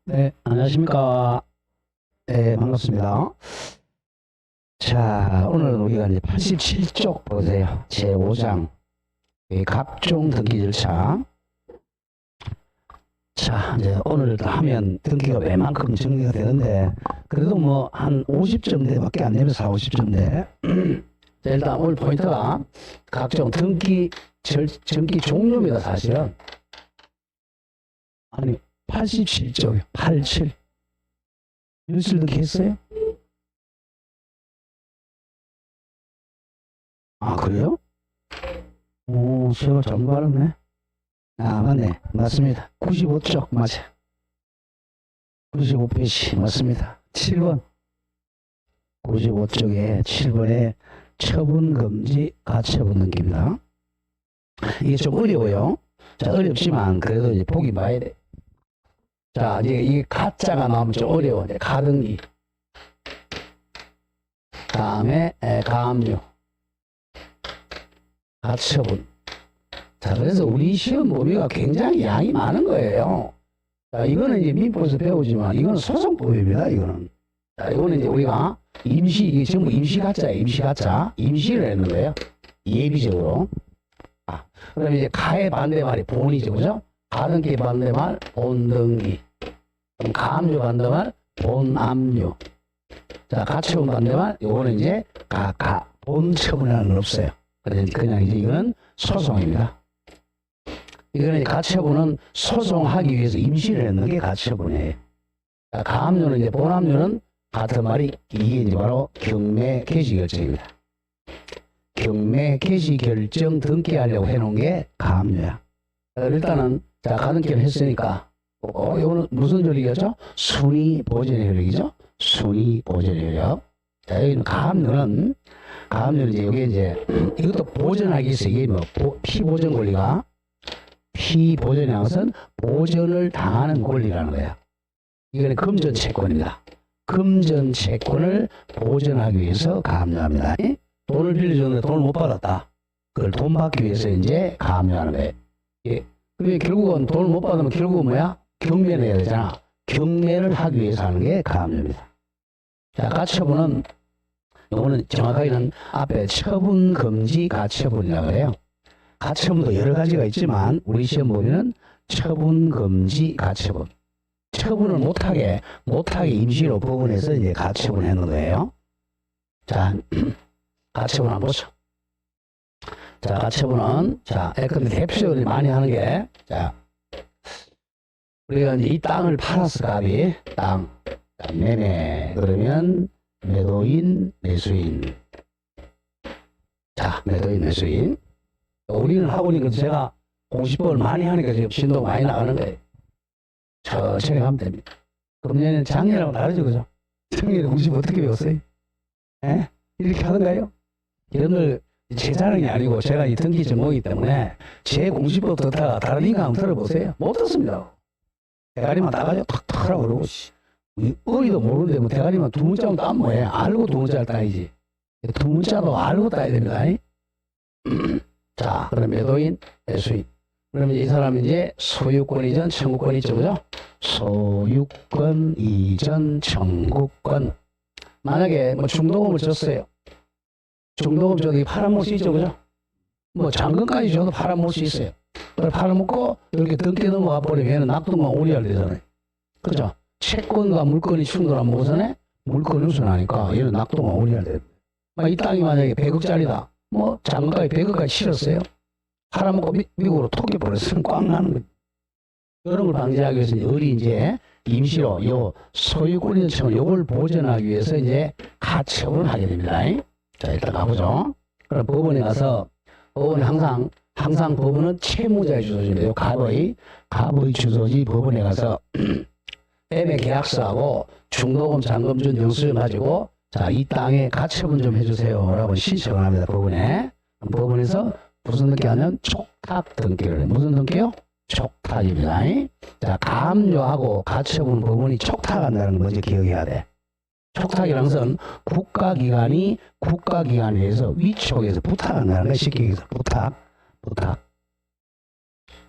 네, 안녕하십니까. 네, 반갑습니다. 자, 오늘은 우리가 이제 87쪽 보세요. 제5장. 각종 등기 절차. 자, 이제 오늘 하면 등기가 웬만큼 정리가 되는데, 그래도 뭐 한 50점대밖에 안 되면 4, 50점대. 자, 일단 오늘 포인트가 각종 등기 종류입니다, 사실은. 아니, 87쪽이요. 87. 뉴스를 등기했어요? 아, 그래요? 오, 제가 잘못 알았네. 아, 맞네. 맞습니다. 95쪽, 맞아. 95페이지, 맞습니다. 7번. 95쪽에 7번에 처분금지 가처분 등기입니다. 이게 좀 어려워요. 자, 어렵지만 그래도 이제 보기 봐야 돼. 자, 이제 이 가짜가 나오면 좀 어려워. 이제 가등기. 다음에 가압류. 가처분. 자, 그래서 우리 시험 범위가 굉장히 양이 많은 거예요. 자, 이거는 이제 민법에서 배우지만 이거는 소송법입니다. 이거는. 자, 이거는 이제 우리가 이게 전부 임시가짜예요. 임시가짜. 임시를 했는 거예요. 예비적으로. 아, 그럼 이제 가의 반대말이 본이죠. 그죠? 가등기 반대말 본등기. 그럼 가압류 반대말 본압류. 자, 가처분 반대말 요거는 이제 본처분이라는 건 없어요. 그냥 이제 이거는 소송입니다. 이거는 가처분은 소송하기 위해서 임시를 했는 게 가처분이에요. 자, 가압류는 이제 본압류는 같은 말이 이게 이제 바로 경매 개시 결정입니다. 경매 개시 결정 등기하려고 해놓은 게 가압류야. 일단은 자, 가등기를 했으니까 이거는 무슨 효력이었죠? 순위 보전의 효력이죠. 순위 보전의 효력. 자, 여기는 가압류는 이제 여기 이제 이것도 보전하기 위해서 이게 뭐 피보전 권리가 피보전이라는 것은 보전을 당하는 권리라는 거예요. 이거는 금전 채권입니다. 금전 채권을 보전하기 위해서 가압류합니다. 돈을 빌려줬는데 돈을 못 받았다. 그걸 돈 받기 위해서 이제 가압류하는 거예요. 예. 그게 결국은 돈을 못 받으면 결국은 뭐야? 경매를 해야 되잖아. 경매를 하기 위해서 하는 게 가압류입니다. 자, 가처분은 이거는 정확하게는 앞에 처분금지 가처분이라고 해요. 가처분도 여러 가지가 있지만 우리 시험 범위는 처분금지 가처분. 처분을 못하게 임시로 법원에서 이제 가처분을 했는 거예요. 자, 가처분 한번 보죠. 자, 가처분은 근데 대표적으로 많이 하는 게 우리가 이제 이 땅을 팔았어, 갑이 땅 매매 그러면 매도인 매수인. 자, 매도인 매수인. 우리는 학원이니까 제가 공시법을 많이 하니까 지금 진도 많이 나가는 거예요. 천천히 가면 됩니다. 금년에는 작년하고 다르죠, 그죠? 작년에 공시법 어떻게 배웠어요? 예? 이렇게 하던가요? 여러분들 제 자랑이 아니고 제가 이 등기 전공이기 때문에 제 공시법 듣다가 다른 인간 한번 들어보세요. 못 듣습니다. 대가리만 따가지고 탁탁 하라고 그러고 어리도 모르는데 뭐 대가리만 두 문자면 따면 뭐해? 알고 두 문자를 따야지. 두 문자도 알고 따야 됩니다. 자, 그럼 매도인, 매수인. 그러면 이 사람은 이제 소유권 이전, 청구권 있죠, 그죠? 소유권 이전, 청구권. 만약에 뭐 중도금을 줬어요. 중도금 줘도 팔아먹을 있죠, 그죠? 뭐 잔금까지 줘도 팔아먹을 수 있어요. 그걸 팔아먹고 이렇게 등기 넘어가 버리면 낙동강 오리알 되잖아요. 그죠? 채권과 물건이 충돌하면 우선에 물건이 우선하니까 얘는 낙동강 오리알 돼요. 이 땅이 만약에 100억짜리다. 뭐 잔금까지 100억까지 실었어요. 팔아먹고 미국으로 토끼버렸으면 꽝 나는 거예요. 이런 걸 방지하기 위해서 우리 이제 임시로 요 소유권 이전청을 요걸 보전하기 위해서 이제 가처분을 하게 됩니다. 자, 일단 가보죠. 그럼 법원에 가서 법원에 항상 법원은 채무자의 주소지입니다. 요 갑의 주소지 법원에 가서 매매 계약서하고 중도금 잔금준 영수증 가지고 자, 이 땅에 가처분 좀 해주세요 라고 신청을 합니다. 법원에서 무슨 등기하면 촉탁 등기를 해요. 무슨 등기요? 촉탁입니다. 자, 가압류하고 가처분 법원이 촉탁한다는 걸 먼저 기억해야 돼. 촉탁이라는 것은 국가기관에 의해서 위촉에서 부탁한다는 걸 쉽게 얘기해서 부탁.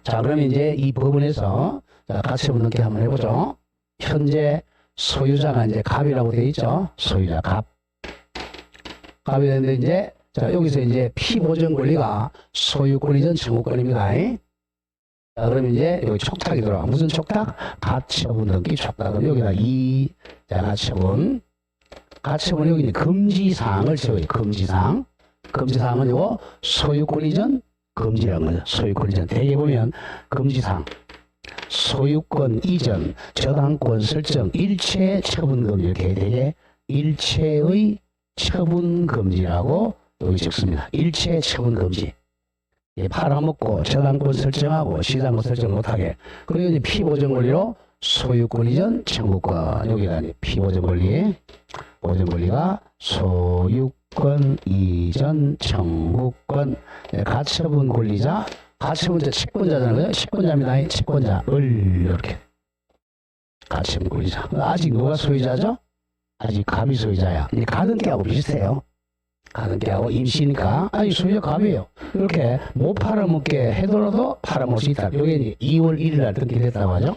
자, 그러면 이제 이 법원에서 자, 가처분 등기 한번 해보죠. 현재 소유자가 이제 갑이라고 되어 있죠. 소유자 갑. 갑이 되는데 이제 자 여기서 이제 피보전 권리가 소유권이 전 청구권입니다. 자 그러면 이제 여기 촉탁이 들어가. 무슨 촉탁? 가처분 등기 촉탁. 그럼 여기다 자 가처분. 가처분 여기 이제 금지사항을 적어요. 금지사항. 금지사항은 이거 소유권 이전 금지라는 거죠. 소유권 이전. 대개 보면 금지사항. 소유권 이전, 저당권 설정, 일체 처분 금지 이렇게 되게 일체의 처분 금지라고 여기 적습니다. 일체 처분 금지. 예, 팔아먹고 저당권 설정하고 시장권 설정 못하게. 그리고 이제 피보전 권리로 소유권 이전 청구권 여기가 이제 피보전 권리, 보전 권리가 소유권 이전 청구권, 예, 가처분 권리자. 가처분자 채권자잖아요. 채권자입니다. 채권자을 이렇게 가처분 권리자. 아직 누가 소유자죠? 아직 갑이 소유자야. 이제 가등기하고 비슷해요. 가등기하고 임시니까 아직 소유자 갑이에요. 이렇게 못 팔아먹게 해더라도 팔아먹을 수 있다. 이게 이제 2월 1일 날 등기됐다고 하죠.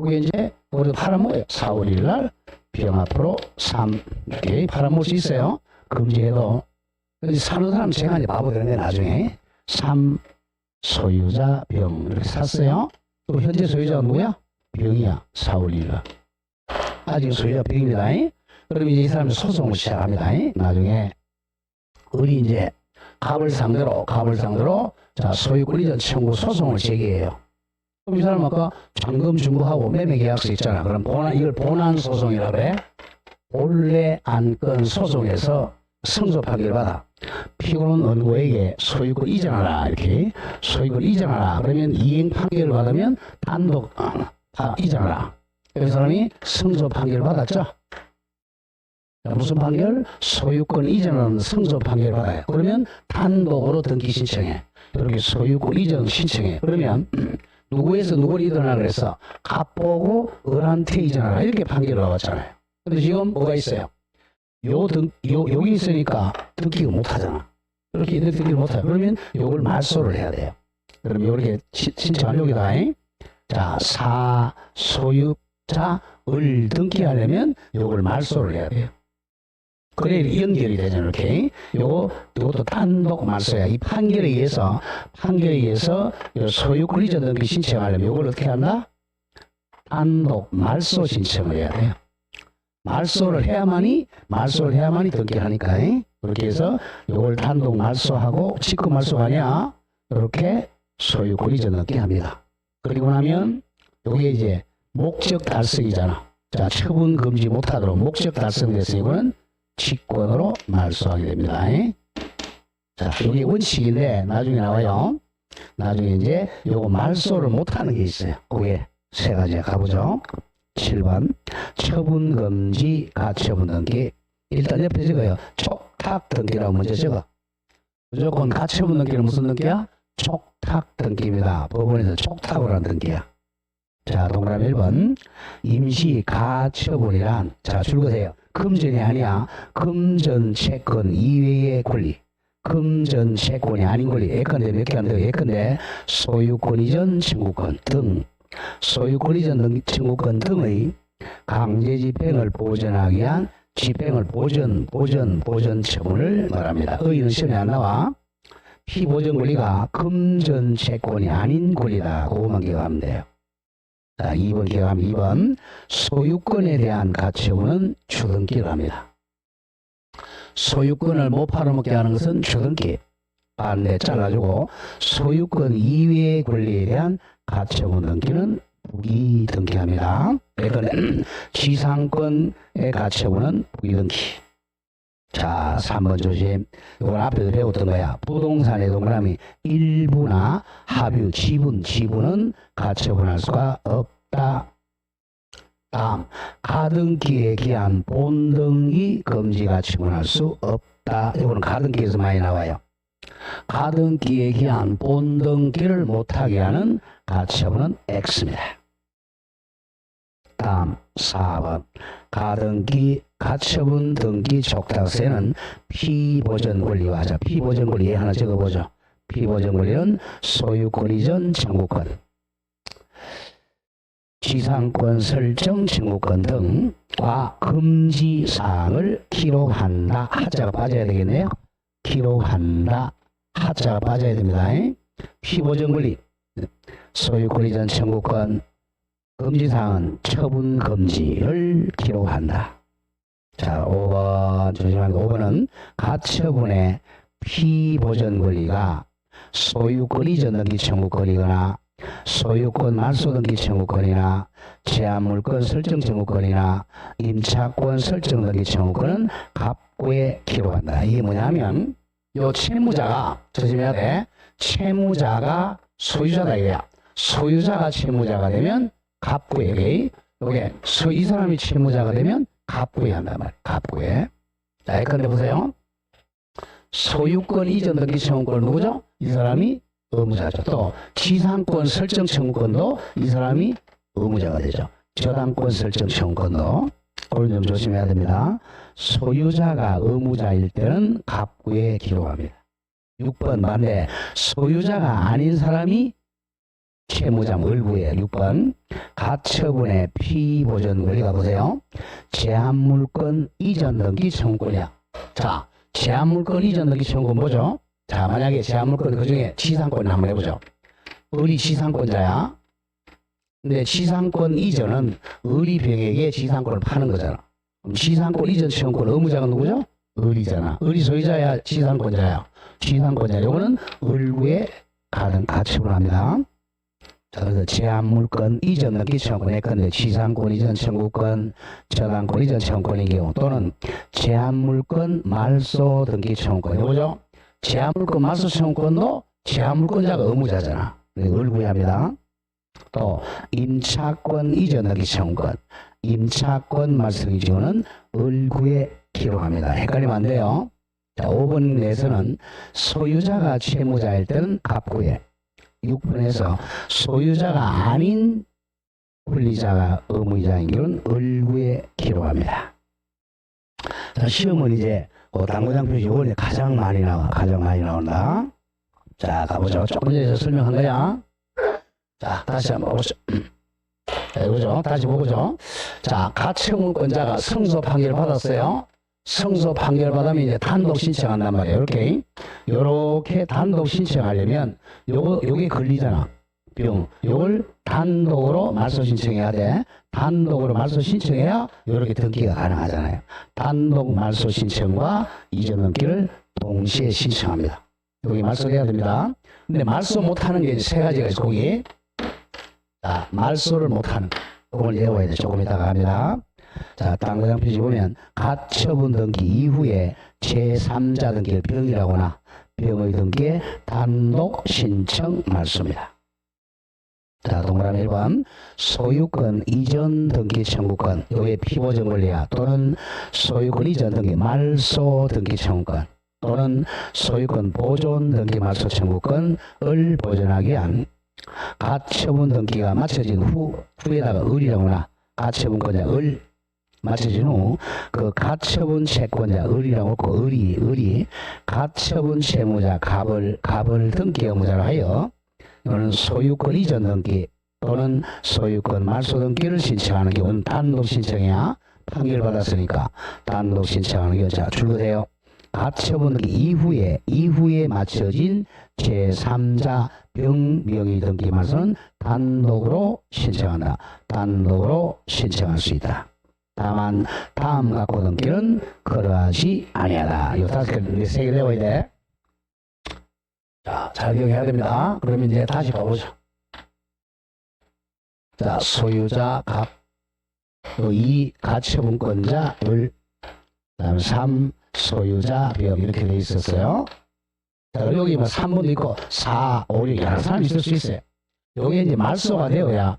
이게 이제 우리도 팔아먹어요. 4월 1일 날 병 앞으로 3 이렇게 팔아먹을 수 있어요. 금지해도. 그래서 사는 사람 제가 이제 바보 되는데 나중에 3 소유자 병 이렇게 샀어요. 또 현재 소유자가 누구야? 병이야. 4월 1일. 아직 소유자 병입니다. 그럼 이제 이 사람이 소송을 시작합니다. 나중에 우리 이제 갑을 상대로 자 소유권 이전 청구 소송을 제기해요. 그럼 이 사람 아까 잔금 중부하고 매매 계약서 있잖아. 그럼 이걸 본안 소송이라 그래. 본래 안건 소송에서 승소 판결을 받아. 피고는 원고에게 소유권 이전하라 이렇게 소유권 이전하라. 그러면 이행 판결을 받으면 단독 이전하라. 그 사람이 승소 판결을 받았죠. 자, 무슨 판결? 소유권 이전하는 승소 판결을 받아요. 그러면 단독으로 등기 신청해. 이렇게 소유권 이전 신청해. 그러면 누구에서 누구를 이전하라 그래서 갑보고 을한테 이전하라 이렇게 판결을 나왔잖아요. 근데 지금 뭐가 있어요? 여기 있으니까 등기가 못하잖아. 이렇게 등기를 못해요. 그러면 요걸 말소를 해야 돼요. 그러면 이렇게 신청하는 여기다 자 소유자을 등기하려면 요걸 말소를 해야 돼요. 그래 연결이 되잖아요. 이렇게 요것도 단독 말소야. 이 판결에 의해서 소유권 이전 등기 신청하려면 요걸 어떻게 한다? 단독 말소 신청을 해야 돼요. 말소를 해야만이 등기하니까. 그렇게 해서 요걸 단독 말소하고 직권 말소가 아니야. 이렇게 소유권 이전 등기합니다. 그리고 나면 요게 이제 목적 달성이잖아. 자, 처분 금지 못하도록 목적 달성돼서 이거는 직권으로 말소하게 됩니다. 자, 요게 원칙인데 나중에 나와요. 나중에 이제 요거 말소를 못하는 게 있어요. 그게 세 가지가 가보죠. 7번 처분 금지 가처분 등기. 일단 옆에 적어요. 촉탁 등기라고 먼저 적어. 무조건 가처분 등기는 무슨 등기야? 촉탁 등기입니다. 법원에서 촉탁을 한 등기야. 자, 동그라미 1번 임시 가처분이란 자 줄거세요. 금전이 아니야. 금전 채권 이외의 권리. 금전 채권이 아닌 권리. 예컨대 몇 개 안 돼요. 예컨대 소유권 이전 청구권 등 소유권 이전 청구권 등의 강제 집행을 보전하기 위한 집행을 보전 처분을 말합니다. 의는 시험에 안 나와. 피보전 권리가 금전 채권이 아닌 권리다. 그것만 기억하면 돼요. 자, 2번 기억하면 2번 소유권에 대한 가처분은 주등기를 합니다. 소유권을 못 팔아먹게 하는 것은 주등기. 반대 잘라주고 소유권 이외의 권리에 대한 가처분 등기는 부기 등기합니다. 예컨대 지상권의 가처분은 부기 등기. 자, 3번 조심. 이건 앞에서 배웠던 거야. 부동산의 동그라미 일부나 합유, 지분은 가처분할 수가 없다. 다음, 가등기에 기한 본등기 금지 가처분할 수 없다. 이거는 가등기에서 많이 나와요. 가등기에 기한 본등기를 못하게 하는 가처분은 X입니다. 다음 4번 가등기 가처분 등기 촉탁세는 피보전 권리와 자 피보전 권리 하나 적어보죠. 피보전 권리는 소유권 이전 청구권. 지상권 설정 청구권 등과 금지사항을 기록한다. 하자가 빠져야 되겠네요. 기록한다. 하자가 빠져야 됩니다. 피보전 권리, 소유 권리 전 청구권, 금지사항은 처분 금지를 기록한다. 자, 5번 조심합니다. 5번은 가처분의 피보전 권리가 소유권 이전 등기 청구권이거나 소유권 말소 등기 청구권이나 제한물권 설정 청구권이나 임차권 설정 등기 청구권은 갑구에 기록한다. 이게 뭐냐면 요 채무자가 조심해야 돼. 채무자가 소유자다 이거야. 소유자가 채무자가 되면 갑구에 요게 이 사람이 채무자가 되면 갑구에 한단 말이야. 갑구에. 자, 예컨대 보세요. 소유권 이전 등기 청구권 누구죠? 이 사람이 의무자죠. 또 지상권 설정 청구권도 이 사람이 의무자가 되죠. 저당권 설정 청구권도 그걸 좀 조심해야 됩니다. 소유자가 의무자일 때는 갑구에 기록합니다. 6번 반대 소유자가 아닌 사람이 채무자 을구에 6번 가처분의 피보전 권리가 보세요. 제한물권 이전 등기 청구권이야. 자, 제한물권 이전 등기 청구권 뭐죠? 자, 만약에 제한물권 그 중에 지상권을 한번 해보죠. 을이 지상권자야. 근데 지상권 이전은 을이 병에게 지상권을 파는 거잖아. 그럼 지상권 이전 청구권 의무자가 누구죠? 을이잖아. 을이 소유자야, 지상권자야. 지상권자. 요거는 을구에 가처분을 합니다. 자, 그래서 제한물권 이전 등기 청구권 예컨대 지상권 이전 청구권, 저당권 이전 청구권의 경우 또는 제한물권 말소 등기 청구권. 요거죠? 제한물권 말소 청구권도 제한물권자가 의무자잖아. 을구에 합니다. 또 임차권 이전 등기 청구권, 임차권 말소 등기 청구는 을구에 기록합니다. 헷갈리면 안 돼요. 자, 5번 내에서는 소유자가 채무자일 때는 갑구에, 6번에서 소유자가 아닌 권리자가 의무자인 경우는 을구에 기록합니다. 자, 시험은 이제 당구장 표시 요번에 가장 많이 나온다. 자, 가보죠. 조금 전에 설명한 거야. 자, 다시 한번 보죠. 자, 이거죠. 다시 보죠. 자, 가처분권자가 승소 판결 받았어요. 승소 판결 받으면 이제 단독 신청한단 말이에요. 요렇게 단독 신청하려면 요게 걸리잖아. 요걸 단독으로 말소 신청해야 돼. 단독으로 말소 신청해야 요렇게 등기가 가능하잖아요. 단독 말소 신청과 이전 등기를 동시에 신청합니다. 여기 말소돼야 됩니다. 근데 말소 못하는 게 세 가지가 있어. 거기. 자, 말소를 못하는 거. 이걸 외워야 돼. 조금 이따가 합니다. 자, 당구장 표시 보면 가처분 등기 이후에 제3자 등기를 병이라거나 병의 등기에 단독 신청 말소입니다. 자, 동그라미 1번 소유권 이전 등기 청구권 요게 피보전 권리야. 또는 소유권 이전 등기 말소 등기 청구권 또는 소유권 보존 등기 말소 청구권을 보존하기 위한 가처분 등기가 마쳐진 후에다가 을이라거나 가처분권자 을 마쳐진 후 그 가처분 채권자 을이라고 했고 을이 가처분 채무자 갑을 등기 의무자로 하여 이거는 소유권 이전 등기 또는 소유권 말소 등기를 신청하는 경우는 단독 신청해야 판결 받았으니까 단독 신청하는 경우. 자, 줄거세요. 가처분 등기 이후에 마쳐진 제3자 명의 등기 말소는 단독으로 신청한다. 단독으로 신청할 수 있다. 다만 다음 각호 등기는 그러하지 아니하다. 이 5개, 3개 외워야 돼. 자, 잘 기억해야 됩니다. 그러면 이제 다시 봐보죠. 자, 소유자 갑, 2 가처분권자 을, 그다음 3 소유자 병 이렇게 돼 있었어요. 자, 여기 뭐 3번도 있고 4, 5, 6 여러 사람이 있을 수 있어요. 여기 이제 말소가 되어야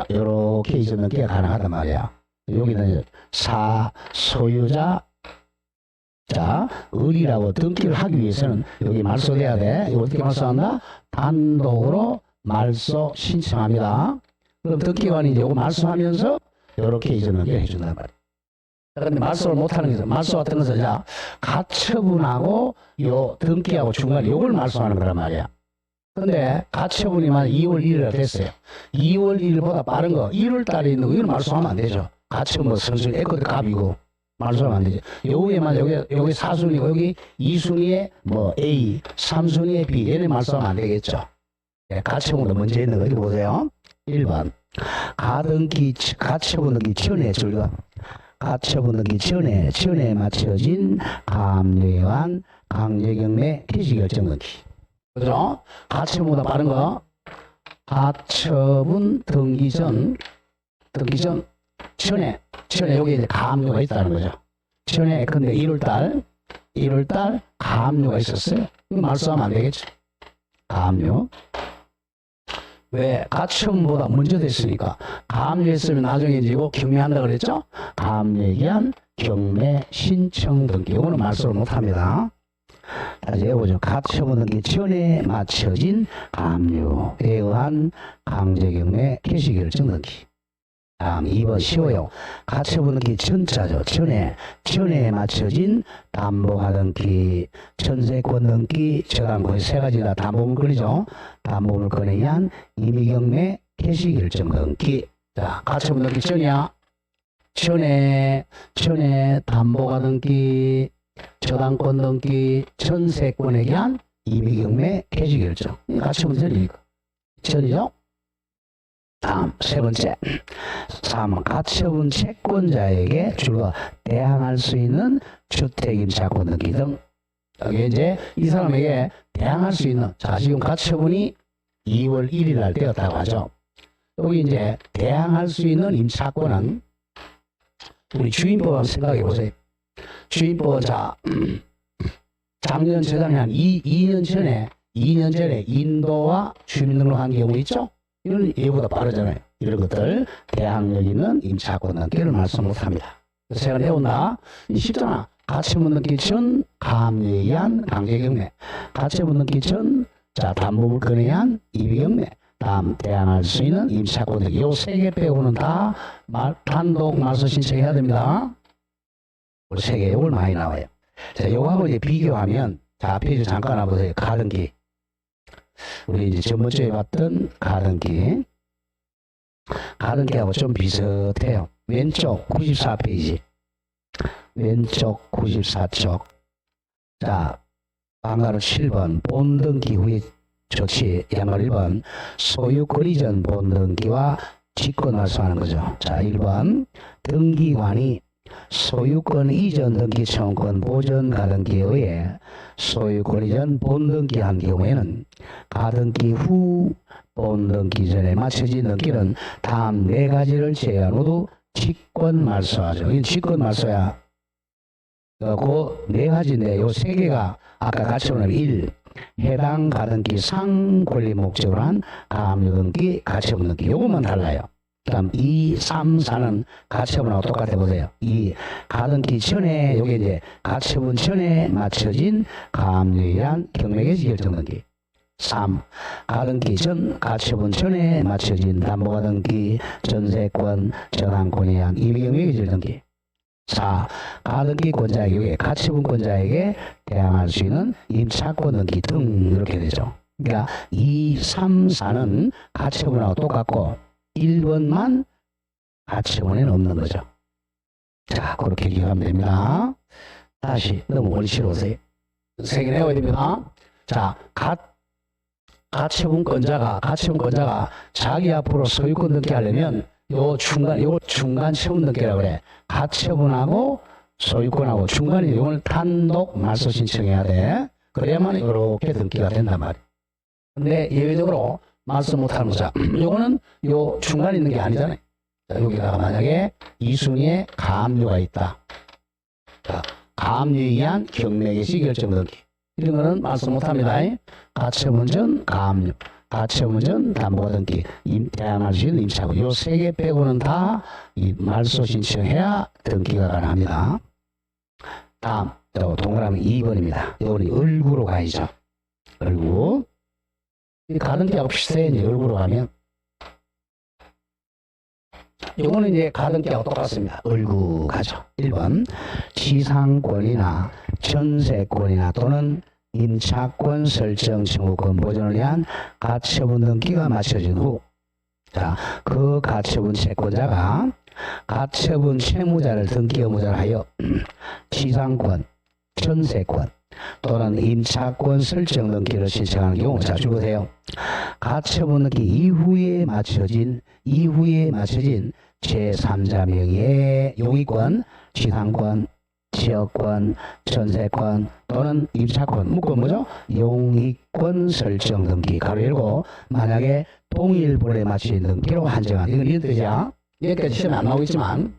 이렇게 이전 등기가 가능하단 말이야. 여기는 4 소유자 자, 을이라고 등기를 하기 위해서는 여기 말소돼야 돼. 이거 어떻게 말소한다? 단독으로 말소 신청합니다. 그럼 등기관이 이제 이거 말소하면서 이렇게 이전 등기를 해준단 말이야. 그런데 말소를 못하는 게 있어. 말소 같은 것은 자, 가처분하고 요 등기하고 중간에 요걸 말소하는 거란 말이야. 근데 가처분이만 2월 1일에 됐어요. 2월 1일보다 빠른 거 1월 달에 있는 거 이건 말소하면 안 되죠. 가처분 뭐 선순위 에코드 값이고 말소하면 안 되죠. 요 위에만 여기 4순위고 여기 2순위에 뭐 A, 3순위에 B 얘네 말소하면 안 되겠죠. 예, 가처분도 문제 있는 거 이거 보세요. 1번 가처분 등기 전에 줄거 가처분 등기 전에 맞춰진 가압류에 의한 강제경매 개시결정 등기. 그죠? 가처분보다 빠른 거 가처분 등기 전 전에 여기 이제 가압류가 있다는 거죠. 전에 근데 1월달 가압류가 있었어요. 이거 말소하면 안 되겠죠. 가압류. 왜? 가처분보다 먼저 됐으니까. 가압류했으면 나중에 이제 이거 경매한다 그랬죠? 가압류에 의한 경매 신청 등기. 이거는 말소를 못 합니다. 다시 해보죠. 가처분 등기 전에 맞춰진 가압류에 의한 강제경매 개시결정 등기. 다음 2번 쉬워요. 가처분 등기 전자죠. 전에 맞춰진 담보가 등기, 전세권 등기, 저당권 세 가지 다 담보물건이죠. 담보물건에 의한 임의경매 개시결정 등기. 자, 가처분 등기 전이야. 전에 담보가 등기, 저당권 등기, 전세권에 의한 임의경매 개시결정. 가처분 전이니까. 전이죠. 다음 세 번째 3번 가처분 채권자에게 줄과 대항할 수 있는 주택임차권 등기 등. 여기 이제 이 사람에게 대항할 수 있는, 자 지금 가처분이 2월 1일 날 되었다고 하죠. 여기 이제 대항할 수 있는 임차권은 우리 주임법 한번 생각해 보세요. 주임법은 자 작년 재작년 한 2년 전에 인도와 주민등록한 경우 있죠. 이런 예보다 빠르잖아요. 이런 것들 대항력 있는 임차권 등기를 말씀 못합니다. 그래서 제가 내온다. 쉽잖아. 가처분 등기 전 가압류에 의한 강제경매, 가처분 등기 전 자 담보물건에 의한 임의경매, 다음 대항할 수 있는 임차권 등기. 요 세 개 빼고는 다 단독 말소 신청해야 됩니다. 요 세 개 요걸 많이 나와요. 자, 요거하고 이제 비교하면 자 페이지 잠깐 와보세요. 가등기. 우리 이제 전번주에 봤던 가등기하고 좀 비슷해요. 왼쪽 94페이지. 왼쪽 94쪽. 자, 방가로 7번 본등기 후에 조치. 양말 1번 소유권 이전 본등기와 직권 말소하는 거죠. 자, 1번 등기관이 소유권 이전 등기 청구권 보전 가등기에 의해 소유권 이전 본등기 한 경우에는 가등기 후 본등기 전에 맞춰진 등기는 다음 네 가지를 제외한 모두 직권 말소하죠. 이건 직권 말소야. 그 네 가지인데 요 세 개가 아까 가처분을 1. 해당 가등기 상 권리 목적으로 한 가압류 등기, 가처분 등기. 요것만 달라요. 다음 2, 3, 4는 가처분하고 똑같아 보세요. 2. 가등기 전에 요게 이제 가처분 전에 맞춰진 가압류에 의한 경매개시 결정 등기. 3. 가등기 전 가처분 전에 맞춰진 담보가 등기, 전세권, 저당권에 의한 임의경매 결정 등기. 4. 가등기권자에게 가처분권자에게 대항할 수 있는 임차권 등기 등 이렇게 되죠. 그러니까 2, 3, 4는 가처분하고 똑같고 1번만 가처분에는 없는 거죠. 자, 그렇게 기억하면 됩니다. 다시 너무 원리치로 오세요. 세 개 내워야 됩니다. 자, 가처분권자가 자기 앞으로 소유권 등기 하려면 요 중간 처분 등기라고 그래. 가처분하고 소유권하고 중간에 요걸 단독 말소 신청해야 돼. 그래야만 이렇게 등기가 된단 말이야. 근데 예외적으로 말소 못하는 거죠. 요거는 요 중간에 있는 게 아니잖아요. 자, 여기다가 만약에 2순위에 가압류가 있다. 자, 가압류에 의한 경매개시 결정 등기. 이런 거는 말소 못합니다. 가처분 전 가압류, 가처분 전 담보가 등기, 대항할 수 있는 임차권. 요 세 개 빼고는 다 이 말소 신청해야 등기가 가능합니다. 다음 동그라미 2번입니다. 요거는 을구로 가야죠. 을구. 이 가등기하고 비슷해. 이제 을구로 가면 요거는 이제 가등기하고 똑같습니다. 을구 가죠. 1번 지상권이나 전세권이나 또는 임차권 설정 청구권 보존을 위한 가처분 등기가 마쳐진 후, 자, 그 가처분 채권자가 가처분 채무자를 등기 의무자로 하여 지상권, 전세권 또는 임차권 설정 등기를 신청하는 경우, 자, 주보세요. 가처분 등기 이후에 마쳐진 제3자 명의의 용의권, 지상권, 지역권, 전세권 또는 임차권, 묶은 뭐죠? 용의권 설정 등기, 가로 열고, 만약에 동일본에 마친 등기로 한정한, 이건 이런 뜻이야. 여기까지 시험에 안 나오겠지만,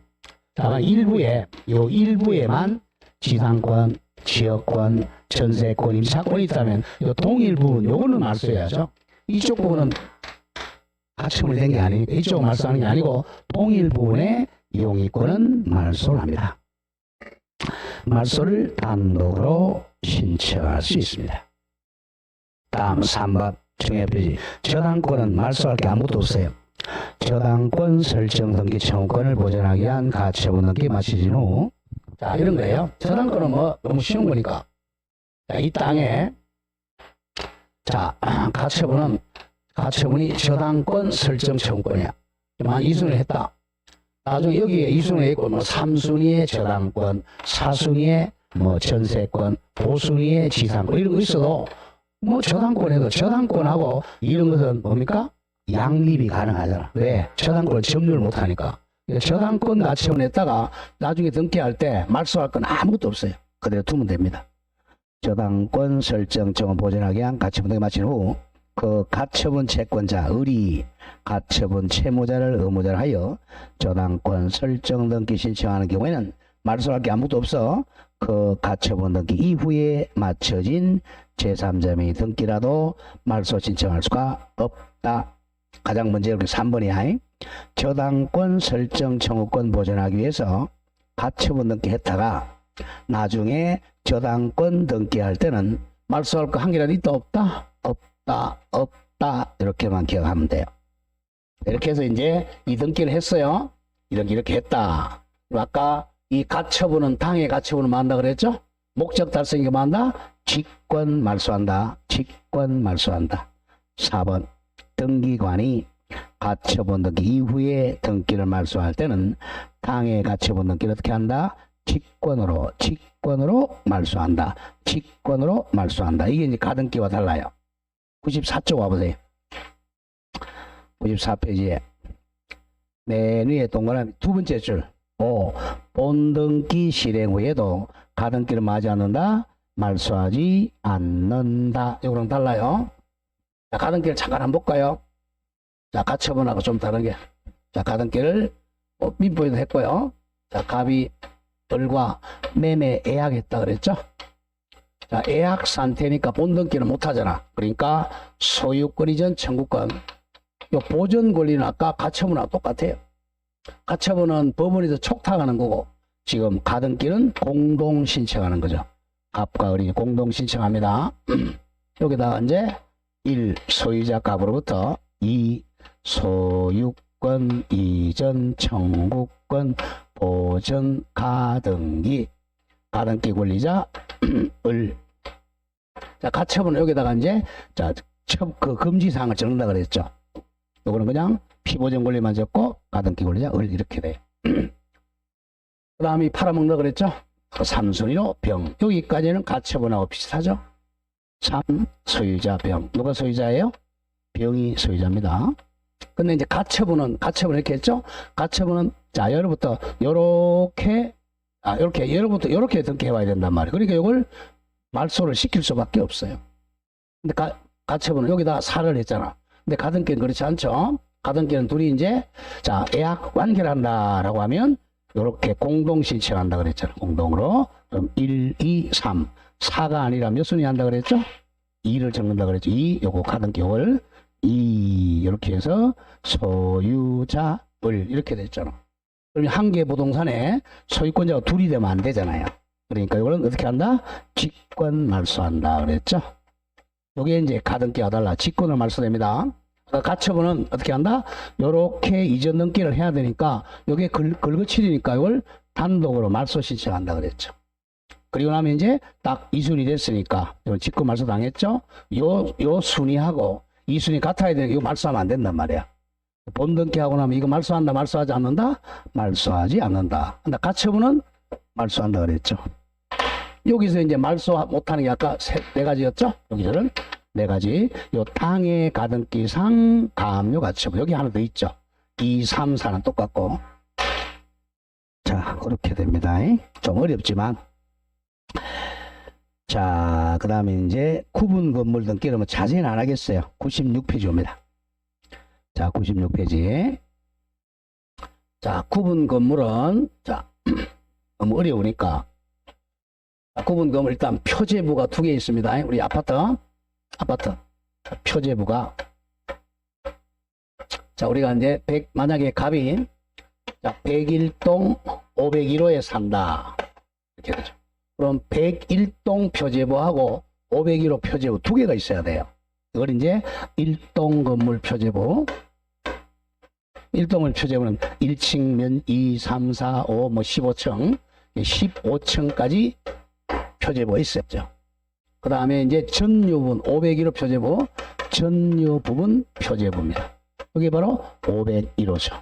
자, 일부에만 지상권, 지역권, 전세권, 임차권이 있다면, 이 동일 부분, 요거는 말소해야죠. 이쪽 부분은 가처분이 된 게 아니니까, 이쪽 말소하는 게 아니고, 동일 부분의 용의권은 말소를 합니다. 말소를 단독으로 신청할 수 있습니다. 다음 3번 정해표지. 저당권은 말소할 게 아무것도 없어요. 저당권 설정 등기 청구권을 보존하기 위한 가처분 등기 마치진 후, 자, 이런 거예요. 저당권은 뭐 너무 쉬운 거니까, 자, 이 땅에, 자, 가처분이 저당권 설정 청구권이야. 만 2순위를 했다. 나중에 여기에 2순위에 있고, 뭐 3순위의 저당권, 4순위의 뭐 전세권, 5순위의 지상권, 이런 거 있어도, 뭐 저당권에도 저당권하고 이런 것은 뭡니까? 양립이 가능하잖아. 왜? 저당권을 점유를 못하니까. 저당권 가처분했다가 나중에 등기할 때 말소할 건 아무것도 없어요. 그대로 두면 됩니다. 저당권 설정 청구 보존하기 위한 가처분 등기 마친 후, 그 가처분 채권자 을이 가처분 채무자를 의무자로 하여 저당권 설정 등기 신청하는 경우에는 말소할 게 아무것도 없어. 그 가처분 등기 이후에 마쳐진 제3자명의 등기라도 말소 신청할 수가 없다. 가장 먼저 이렇게 3번이야. 저당권 설정 청구권 보존하기 위해서 가처분 등기 했다가 나중에 저당권 등기할 때는 말소할 거 한 개라도 있다 없다? 없다. 이렇게만 기억하면 돼요. 이렇게 해서 이제 이 등기를 했어요. 이렇게 했다. 아까 이 가처분은 당의 가처분을 만다 그랬죠? 목적 달성이가 만다? 직권 말소한다. 4번 등기관이 가처분 등기 이후에 등기를 말소할 때는 당의 가처분 등기를 어떻게 한다? 직권으로 말소한다. 이게 이제 가등기와 달라요. 94쪽 와보세요. 94페이지에 맨 위에 동그라미 두 번째 줄. 본등기 실행 후에도 가등기를 맞이 않는다. 말소하지 않는다. 이거랑 달라요. 자, 가등기를 잠깐 한번 볼까요? 자, 가처분하고 좀 다른 게. 자, 가등기를 민법에도 했고요. 자, 갑이 을과 매매 애약했다 그랬죠? 자, 애약 상태니까 본등기는 못하잖아. 그러니까 소유권 이전 청구권, 요 보존 권리는 아까 가처분하고 똑같아요. 가처분은 법원에서 촉탁하는 거고, 지금 가등기는 공동 신청하는 거죠. 갑과 을이 공동 신청합니다. 여기다가 이제 1. 소유자 갑으로부터 2. 소유권 이전 청구권 보존 가등기 권리자 을. 자, 가처분은 여기다가 이제 그 금지사항을 적는다 그랬죠. 요거는 그냥 피보존 권리만 적고 가등기 권리자 을 이렇게 돼요. 그 다음에 팔아먹는다 그랬죠. 3순위로 병. 여기까지는 가처분하고 비슷하죠. 3. 소유자 병. 누가 소유자예요? 병이 소유자입니다. 근데 이제 가처분은 이렇게 했죠. 가처분은 자, 예로부터 요렇게 요렇게 등기해 와야 된단 말이에요. 그러니까 이걸 말소를 시킬 수밖에 없어요. 근데 가처분은 여기다 사를 했잖아. 근데 가등기는 그렇지 않죠. 가등기는 둘이 이제 애약 완결한다라고 하면 요렇게 공동 신청한다 그랬잖아. 공동으로. 그럼 1, 2, 3. 4가 아니라 몇 순위 한다 그랬죠? 2를 적는다 그랬죠. 2, 요거 가등기 요걸 2 이렇게 해서 소유자 을 이렇게 됐잖아. 그러면 한 개 부동산에 소유권자가 둘이 되면 안 되잖아요. 그러니까 이거는 어떻게 한다? 직권 말소한다 그랬죠. 요게 이제 가등기와 달라 직권을 말소됩니다. 가처분은 어떻게 한다? 요렇게 이전 등기를 해야 되니까 요게 긁어치리니까 이걸 단독으로 말소 신청한다 그랬죠. 그리고 나면 이제 딱 이 순위 됐으니까 직권 말소 당했죠. 요 순위하고 이 순위 같아야 되는 이거 말소하면 안 된단 말이야. 본등기하고 나면 이거 말소한다 말소하지 않는다? 말소하지 않는다. 근데 가처분은 말소한다 그랬죠. 여기서 이제 말소 못하는 게 아까 네 가지였죠. 여기서는 네 가지. 요 땅의 가등기상 가압류 가처분 여기 하나 더 있죠. 2, 3, 4는 똑같고. 자, 그렇게 됩니다. 좀 어렵지만. 자, 그 다음에 이제 구분 건물 등기 그러면 자세히는 안 하겠어요. 96페이지 옵니다. 자, 96페이지. 자, 구분 건물은, 자, 너무 어려우니까. 자, 구분 건물 일단 표제부가 2개 있습니다. 우리 아파트. 자, 표제부가. 자, 우리가 이제 만약에 갑이, 자, 101동 501호에 산다. 이렇게 되죠. 그럼 101동 표제부하고 501호 표제부 2개가 있어야 돼요. 이걸 이제 1동 건물 표제부. 1동을 표제부는 1층 2, 3, 4, 5, 15층, 15층까지 표제부가 있었죠. 그 다음에 이제 전유분 501호 표제부, 전유부분 표제부입니다. 여기 바로 501호죠.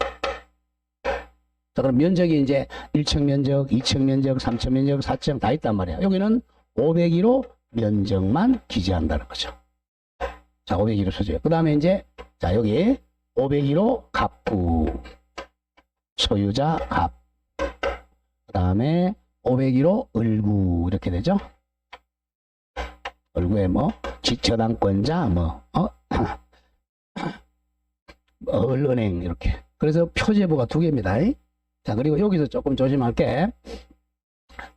자, 그럼 면적이 이제 1층 면적, 2층 면적, 3층 면적, 4층 다 있단 말이에요. 여기는 501호 면적만 기재한다는 거죠. 자, 501호 소재. 그 다음에 이제, 자, 여기 501호 갑구. 소유자 갑. 그 다음에 501호 을구. 이렇게 되죠. 을구에 뭐, 저당권자, 을은행, 이렇게. 그래서 표제부가 2개입니다. 자, 그리고 여기서 조금 조심할 게,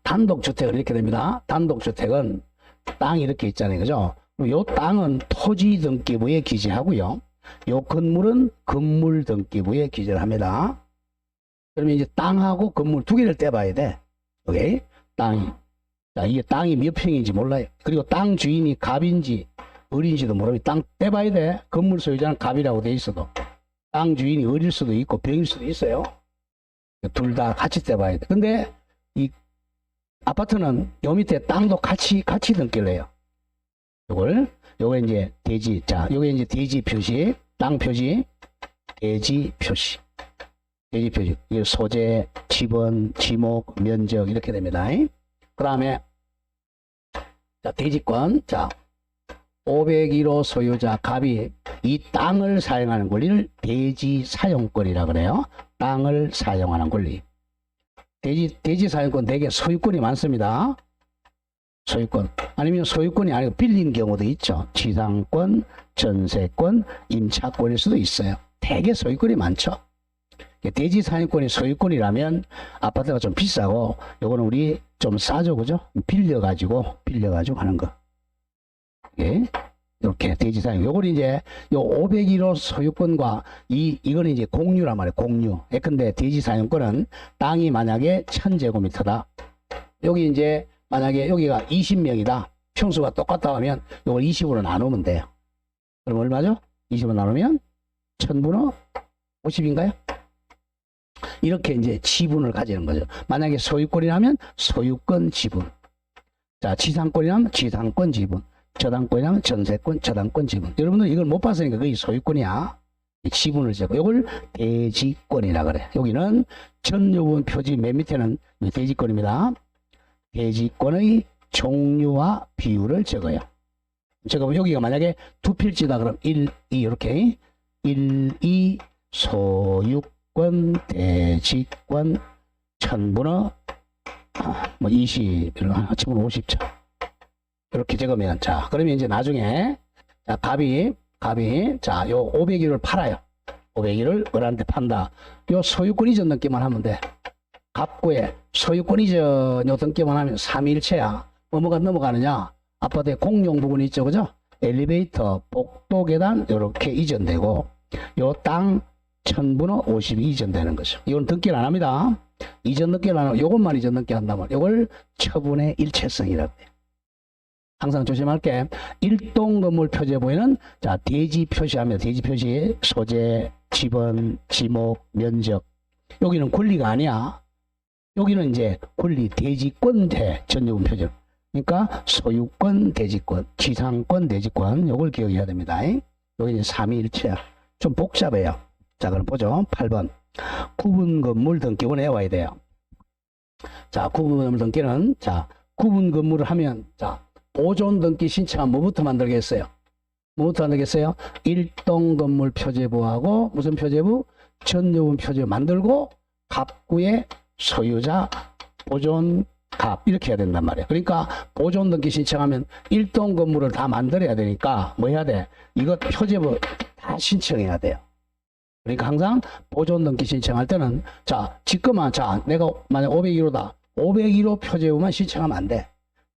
단독주택은 이렇게 됩니다. 단독주택은 땅이 이렇게 있잖아요. 그죠? 요 땅은 토지 등기부에 기재하고요. 요 건물은 건물 등기부에 기재를 합니다. 그러면 이제 땅하고 건물 2개를 떼봐야 돼. 오케이? 땅이. 자, 이게 땅이 몇 평인지 몰라요. 그리고 땅 주인이 갑인지 을인지도 모르면 땅 떼봐야 돼. 건물 소유자는 갑이라고 돼 있어도. 땅 주인이 을일 수도 있고 병일 수도 있어요. 둘 다 같이 떼봐야 돼. 근데 이 아파트는 요 밑에 땅도 같이 등기를 해요. 요거 이제 대지. 자, 요게 이제 대지 표시, 땅 표시, 대지 표시. 대지 표시. 이게 소재, 지번, 지목, 면적 이렇게 됩니다. 그 다음에 자, 대지권. 자, 501호 소유자 갑이 이 땅을 사용하는 권리를 대지 사용권이라 그래요. 땅을 사용하는 권리. 대지 사용권 대개 소유권이 많습니다. 소유권. 아니면 소유권이 아니고 빌린 경우도 있죠. 지상권, 전세권, 임차권일 수도 있어요. 대개 소유권이 많죠. 대지 사용권이 소유권이라면 아파트가 좀 비싸고 요거는 우리 좀 싸죠. 그죠? 빌려가지고 하는 거. 예. 이렇게 대지 사용. 요걸 이제 요 501호 소유권과 이거는 이제 공유란 말이에요. 공유. 예컨대 대지 사용권은 땅이 만약에 1000제곱미터다. 여기 이제 만약에 여기가 20명이다. 평수가 똑같다 하면 요걸 20으로 나누면 돼요. 그럼 얼마죠? 20으로 나누면 1000분의 50인가요? 이렇게 이제 지분을 가지는 거죠. 만약에 소유권이라면 소유권 지분. 자, 지상권이라면 지상권 지분. 저당권이랑 전세권, 저당권 지분. 여러분들 이걸 못 봤으니까 그게 소유권이야. 지분을 재고 이걸 대지권이라 그래. 여기는 전유분 표지 맨 밑에는 대지권입니다. 대지권의 종류와 비율을 적어요. 적으면 여기가 만약에 2필지다 그럼 1, 2 이렇게 1, 2 소유권, 대지권, 1000분의 20, 이런 50차. 이렇게 적으면, 자, 그러면 이제 나중에, 자, 갑이, 자, 요 501을 팔아요. 501을 을한테 판다. 요 소유권 이전 등기만 하면 돼. 갑구에 소유권 이전 요 등기만 하면 3일체야. 뭐가 넘어가느냐? 아파트에 공용 부분이 있죠. 그죠? 엘리베이터, 복도 계단, 요렇게 이전되고, 요 땅 1000분의 50이 이전되는 거죠. 이건 등기를 안 합니다. 이전 등기를 안 하고, 요것만 이전 등기 한다면, 요걸 처분의 일체성이라고 해요. 항상 조심할 게 1동 건물 표제부에는 자, 대지 표시하면 대지 표시, 소재, 지번, 지목, 면적. 여기는 권리가 아니야. 여기는 이제 권리 대지권 전유분 표제. 그러니까 소유권 대지권, 지상권 대지권 요걸 기억해야 됩니다. 여기 이제 삼위일체야. 좀 복잡해요. 자, 그럼 보죠. 8번. 구분 건물 등기원 외워야 돼요. 자, 구분 건물 등기는, 자, 구분 건물을 하면, 자, 보존 등기 신청한 뭐부터 만들겠어요? 뭐부터 만들겠어요? 일동 건물 표제부하고, 무슨 표제부? 전유분 표제부 만들고, 갑구의 소유자, 보존, 갑, 이렇게 해야 된단 말이에요. 그러니까, 보존 등기 신청하면 일동 건물을 다 만들어야 되니까, 뭐 해야 돼? 이거 표제부 다 신청해야 돼요. 그러니까 항상 보존 등기 신청할 때는, 자, 지금만, 자, 내가 만약 501호다. 501호 표제부만 신청하면 안 돼.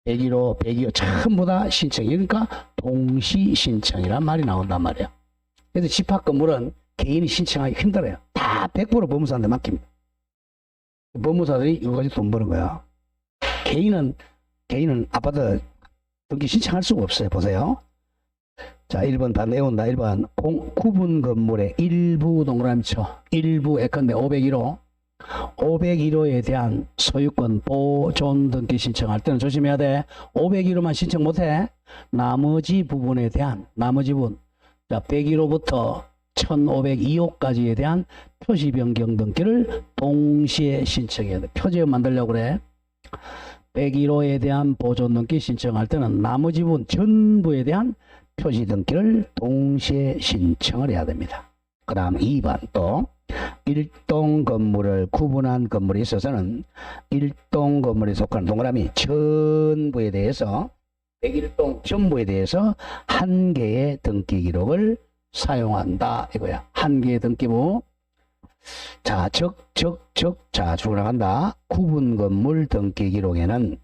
101호, 102호 전부 다 신청. 그러니까 동시 신청이란 말이 나온단 말이에요. 그래서 집합 건물은 개인이 신청하기 힘들어요. 다 100% 법무사한테 맡깁니다. 법무사들이 이거 가지고 돈 버는 거야. 개인은 아파트 등기 신청할 수가 없어요. 보세요. 자, 1번 다 내온다. 1번 구분 건물의 일부 동그라미 쳐. 일부 예컨대 501호. 501호에 대한 소유권 보존 등기 신청할 때는 조심해야 돼. 501호만 신청 못해. 나머지 부분에 대한, 나머지 부분. 자, 101호부터 1502호까지에 대한 표시 변경 등기를 동시에 신청해야 돼. 표제원 만들려고 그래. 101호에 대한 보존 등기 신청할 때는 나머지 부분 전부에 대한 표시 등기를 동시에 신청을 해야 됩니다. 그 다음 2번 또 일동 건물을 구분한 건물에 있어서는 일동 건물에 속하는 동그라미 전부에 대해서 101동 전부에 대해서 한 개의 등기 기록을 사용한다 이거야. 한 개의 등기부. 자, 자, 쭉 나간다. 구분 건물 등기 기록에는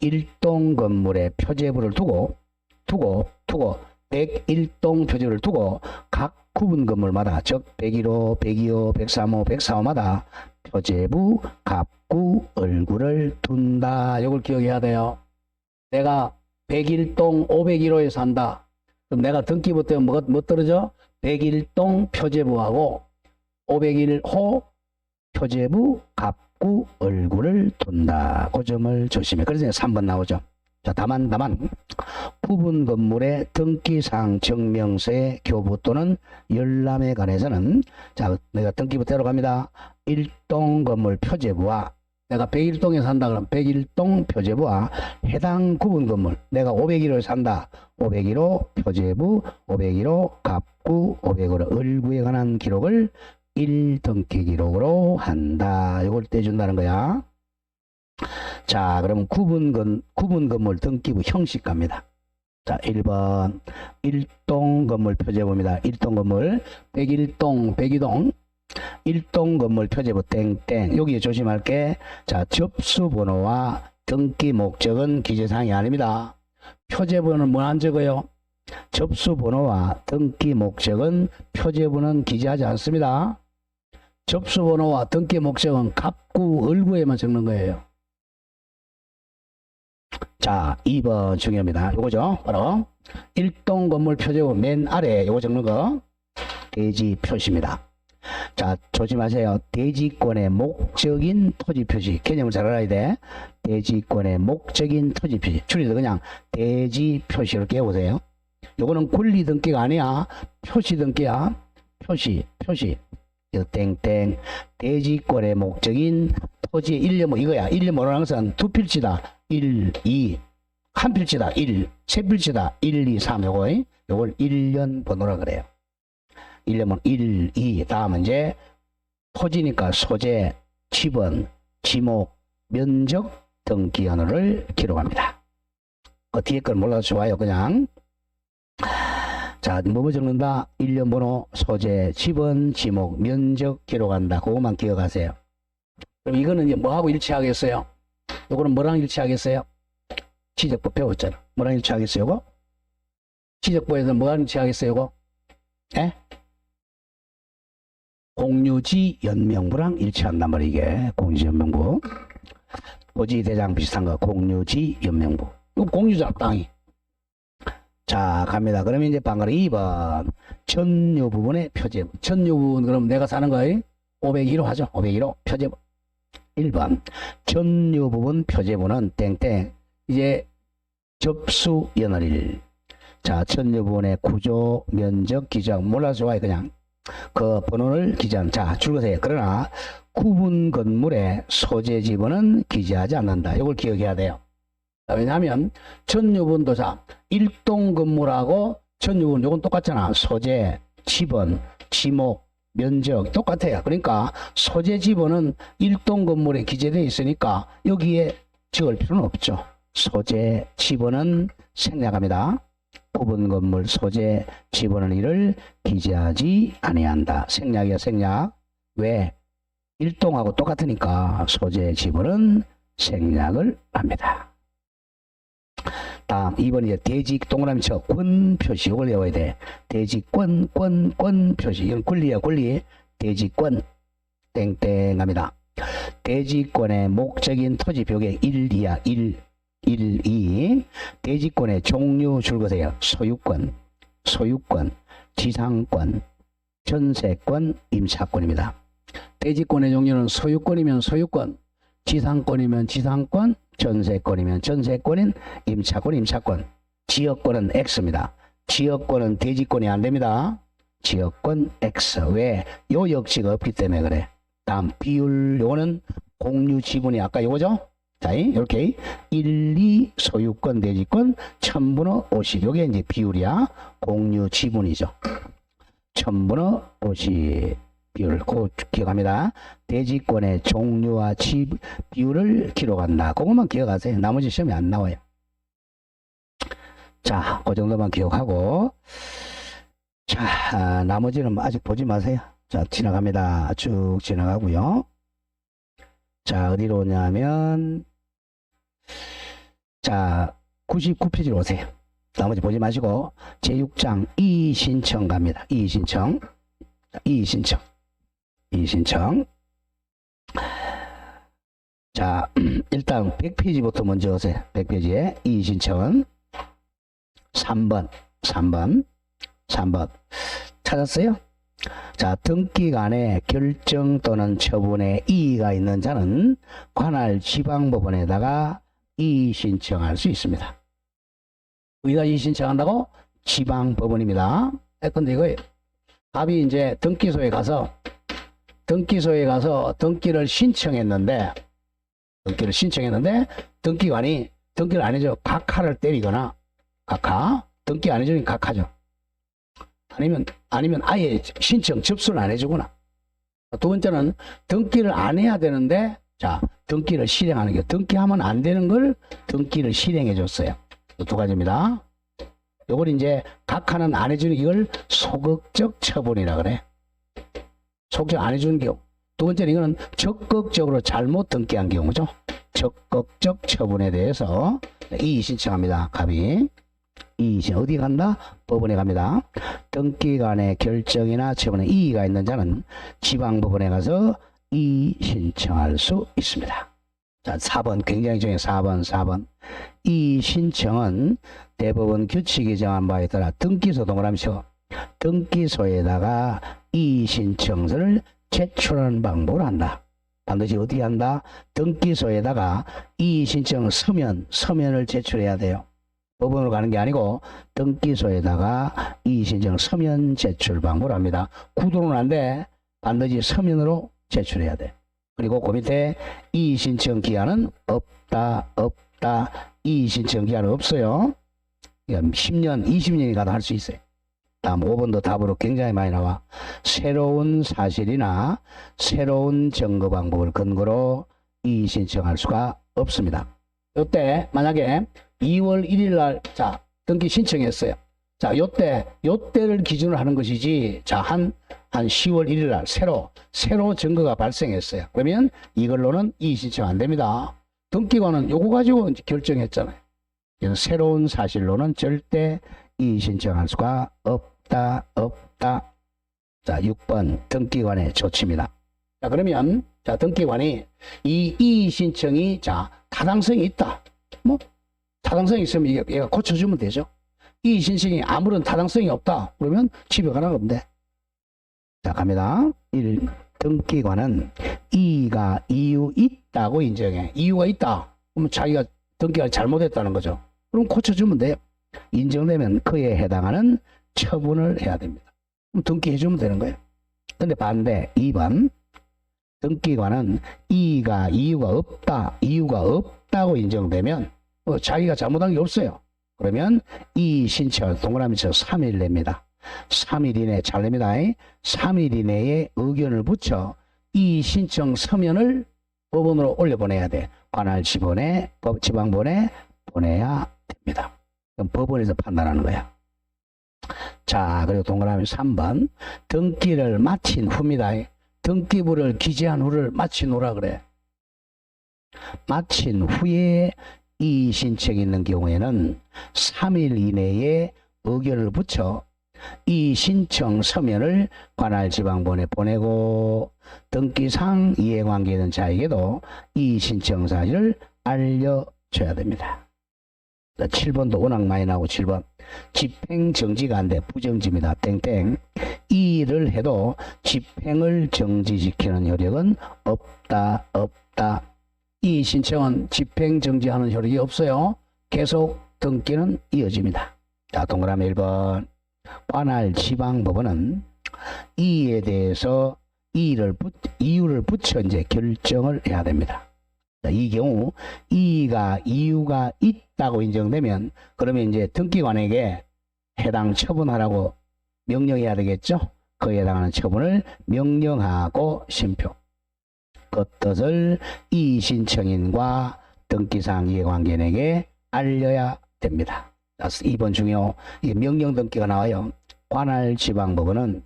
일동 건물의 표제부를 두고 101동 표제를 두고 각 구분 건물마다 즉 101호, 102호, 103호, 104호마다 표제부, 갑구, 얼굴을 둔다. 이걸 기억해야 돼요. 내가 101동 501호에 산다. 그럼 내가 등기부 때문에 뭐 떨어져? 101동 표제부하고 501호 표제부, 갑구, 얼굴을 둔다. 그 점을 조심해. 그래서 3번 나오죠. 자, 다만 구분 건물의 등기사항 증명서의 교부 또는 열람에 관해서는 자, 내가 등기부대로 갑니다. 1동 건물 표제부와 내가 101동에 산다 그러면 101동 표제부와 해당 구분 건물 내가 501호에 산다. 501호 표제부, 501호 갑구, 501호 얼구에 관한 기록을 1등기 기록으로 한다. 이걸 떼준다는 거야. 자, 그럼 구분 건물 등기부 형식 갑니다. 자, 1번 1동 건물 표제부입니다. 1동 건물 101동 102동 1동 건물 표제부 땡땡. 여기 조심할 게 자, 접수 번호와 등기 목적은 기재사항이 아닙니다. 표제부는 뭐 안 적어요? 접수 번호와 등기 목적은 표제부는 기재하지 않습니다. 접수 번호와 등기 목적은 갑구 얼구에만 적는 거예요. 자, 2번 중요합니다. 요거죠. 바로 1동 건물 표제부 맨 아래 요거 적는 거 대지 표시입니다. 자, 조심하세요. 대지권의 목적인 토지 표시. 개념을 잘 알아야 돼. 대지권의 목적인 토지 표시. 줄여서 그냥 대지 표시로 깨보세요. 요거는 권리 등기가 아니야. 표시 등기야. 표시. 이거 땡땡. 대지권의 목적인 토지 1년 이거야. 1년 뭐라는 것은 두 필지다. 1, 2, 한 필지다. 1, 세 필지다. 1, 2, 3 요걸 1년 번호라 그래요. 1년은 1, 2 다음은 이제 토지니까 소재, 지번, 지목, 면적, 등기연호를 기록합니다. 뒤에 건 몰라도 좋아요. 그냥 자, 뭐뭐 적는다? 1년 번호, 소재, 지번, 지목, 면적 기록한다. 그것만 기억하세요. 그럼 이거는 이제 뭐하고 일치하겠어요? 요거는 뭐랑 일치하겠어요? 지적법 배웠잖아. 뭐랑 일치하겠어요? 이거? 지적법에서 뭐랑 일치하겠어요? 이거? 예? 공유지 연명부랑 일치한단 말이야. 이게 공유지 연명부. 토지대장 비슷한 거 공유지 연명부. 이거 공유자 땅이. 자, 갑니다. 그러면 이제 방금 2번 전유 부분의 표제부. 전유 부분 그럼 내가 사는 거에 501호 하죠. 501호 표제부. 1번 전유 부분 표제부는 땡땡. 이제 접수 연월일. 자, 전유 부분의 구조, 면적, 기장 몰라서 좋아요. 그냥 그 번호를 기장. 자, 줄거세요. 그러나 구분 건물의 소재 지번은 기재하지 않는다. 이걸 기억해야 돼요. 자, 왜냐하면 전유분도 자, 일동 건물하고 전유분 요건 똑같잖아. 소재, 지번, 지목, 면적 똑같아요. 그러니까 소재 지번은 일동 건물에 기재되어 있으니까 여기에 적을 필요는 없죠. 소재 지번은 생략합니다. 구분 건물 소재 지번은 이를 기재하지 아니한다. 생략이야 생략. 왜? 일동하고 똑같으니까 소재 지번은 생략을 합니다. 다음 2번 이제 대직 동그라미 쳐 권 표시 이걸 외워야 돼. 대직권 권 표시 이건 권리야 권리. 대직권 땡땡 합니다. 대직권의 목적인 토지 표격 1, 2야 1, 2 대직권의 종류 줄거세요. 소유권, 지상권, 전세권, 임차권입니다. 대직권의 종류는 소유권이면 소유권, 지상권이면 지상권, 전세권이면 전세권인 임차권. 지역권은 X입니다. 지역권은 대지권이 안 됩니다. 지역권 X. 왜? 요 역지가 없기 때문에 그래. 다음 비율 요거는 공유 지분이 아까 요거죠? 자, 이렇게 1, 2 소유권 대지권 1000분의 50. 요게 이제 비율이야. 공유 지분이죠. 1000분의 50. 비율을 꼭 기억합니다. 대지권의 종류와 비율을 기록한다. 그것만 기억하세요. 나머지 시험에 안 나와요. 자, 그 정도만 기억하고 자, 나머지는 아직 보지 마세요. 자, 지나갑니다. 쭉 지나가고요. 자, 어디로 오냐면 자, 99페이지로 오세요. 나머지 보지 마시고 제6장 이의신청 갑니다. 이의신청. 자, 일단 100페이지부터 먼저 오세요. 100페이지에 이의신청은 3번 찾았어요? 자, 등기간에 결정 또는 처분에 이의가 있는 자는 관할 지방법원에다가 이의신청할 수 있습니다. 우리가 이의신청한다고? 지방법원입니다. 근데 이거 답이 이제 등기소에 가서 등기를 신청했는데 등기관이 등기를 안 해줘. 각하를 때리거나 등기 안 해주니 각하죠. 아니면 아예 신청 접수를 안 해주거나. 두 번째는 등기를 안 해야 되는데 자, 등기를 실행하는 게 등기하면 안 되는 걸 등기를 실행해 줬어요. 두 가지입니다. 요걸 이제 각하는 안 해주는 이걸 소극적 처분이라 그래. 소극적 안 해주는 경우. 두 번째는 이거는 적극적으로 잘못 등기한 경우죠. 적극적 처분에 대해서 이의 신청합니다. 갑이 이의 신청 어디 간다? 법원에 갑니다. 등기간의 결정이나 처분에 이의가 있는 자는 지방법원에 가서 이의 신청할 수 있습니다. 자, 4번 굉장히 중요해요. 4번 이의 신청은 대법원 규칙이 정한 바에 따라 등기소 동그라미 쳐 등기소에다가 이의 신청서를 제출하는 방법을 한다. 반드시 어떻게 한다? 등기소에다가 이의 신청 서면을 제출해야 돼요. 법원으로 가는 게 아니고 등기소에다가 이의 신청 서면 제출 방법을 합니다. 구도는 안 돼. 반드시 서면으로 제출해야 돼. 그리고 그 밑에 이의 신청 기한은 없다. 이의 신청 기한은 없어요. 10년, 20년이 가도 할 수 있어요. 다음 5번도 답으로 굉장히 많이 나와. 새로운 사실이나 새로운 증거 방법을 근거로 이의 신청할 수가 없습니다. 요때 만약에 2월 1일 날 자, 등기 신청했어요. 자, 요때를 기준으로 하는 것이지. 자, 한 10월 1일 날 새로 증거가 발생했어요. 그러면 이걸로는 이의 신청 안 됩니다. 등기관은 요거 가지고 이제 결정했잖아요. 그래서 새로운 사실로는 절대 이의 신청할 수가 없다. 자, 6번 등기관의 조치입니다. 자, 그러면 자, 등기관이 이 이의 신청이 자, 타당성이 있다. 뭐 타당성이 있으면 얘가 고쳐주면 되죠. 이의 신청이 아무런 타당성이 없다. 그러면 집에 가나 보면 돼. 자, 갑니다. 1, 등기관은 이의가 이유 있다고 인정해. 이유가 있다. 그러면 자기가 등기가 잘못했다는 거죠. 그럼 고쳐주면 돼요. 인정되면 그에 해당하는 처분을 해야 됩니다. 그럼 등기해주면 되는 거예요. 근데 반대 2번 등기관은 이유가 없다고 인정되면 자기가 잘못한 게 없어요. 그러면 이의 신청 동그라미 쳐 3일 냅니다. 3일 이내 잘 냅니다. 3일 이내에 의견을 붙여 이의 신청 서면을 법원으로 올려보내야 돼. 관할 지방본에 보내야 됩니다. 그럼 법원에서 판단하는 거야. 자, 그리고 동그라미 3번 등기를 마친 후입니다. 등기부를 기재한 후를 마친 후라 그래. 마친 후에 이의 신청이 있는 경우에는 3일 이내에 의견을 붙여 이의 신청 서면을 관할 지방본에 보내고 등기상 이해관계 있는 자에게도 이의 신청 사실을 알려줘야 됩니다. 7번도 워낙 많이 나오고 7번 집행 정지가 안 돼. 부정지입니다. 땡땡. 이 일을 해도 집행을 정지시키는 효력은 없다. 이 신청은 집행 정지하는 효력이 없어요. 계속 등기는 이어집니다. 자, 동그라미 1번 관할 지방법원은 이에 대해서 이유를 붙여 이제 결정을 해야 됩니다. 자, 이 경우 이유가 있다고 인정되면 그러면 이제 등기관에게 해당 처분하라고 명령해야 되겠죠. 그에 해당하는 처분을 명령하고 심표. 그 뜻을 이의 신청인과 등기상 이해관계인에게 알려야 됩니다. 2번 중요 이 명령 등기가 나와요. 관할 지방법원은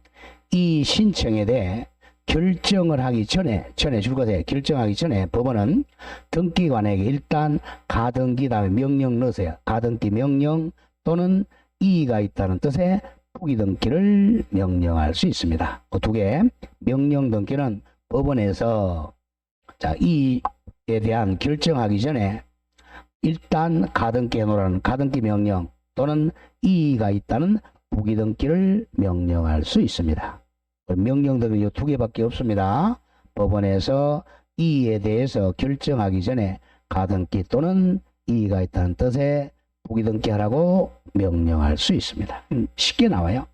이 신청에 대해 결정을 하기 전에 줄 것에 결정하기 전에 법원은 등기관에게 일단 가등기 다음에 명령 넣으세요. 가등기 명령 또는 이의가 있다는 뜻의 부기등기를 명령할 수 있습니다. 그 두 개 명령 등기는 법원에서 자 이의에 대한 결정하기 전에 일단 가등기 해놓으라는 가등기 명령 또는 이의가 있다는 부기등기를 명령할 수 있습니다. 명령들은 이 두 개밖에 없습니다. 법원에서 이의에 대해서 결정하기 전에 가등기 또는 이의가 있다는 뜻의 부기등기 하라고 명령할 수 있습니다. 쉽게 나와요.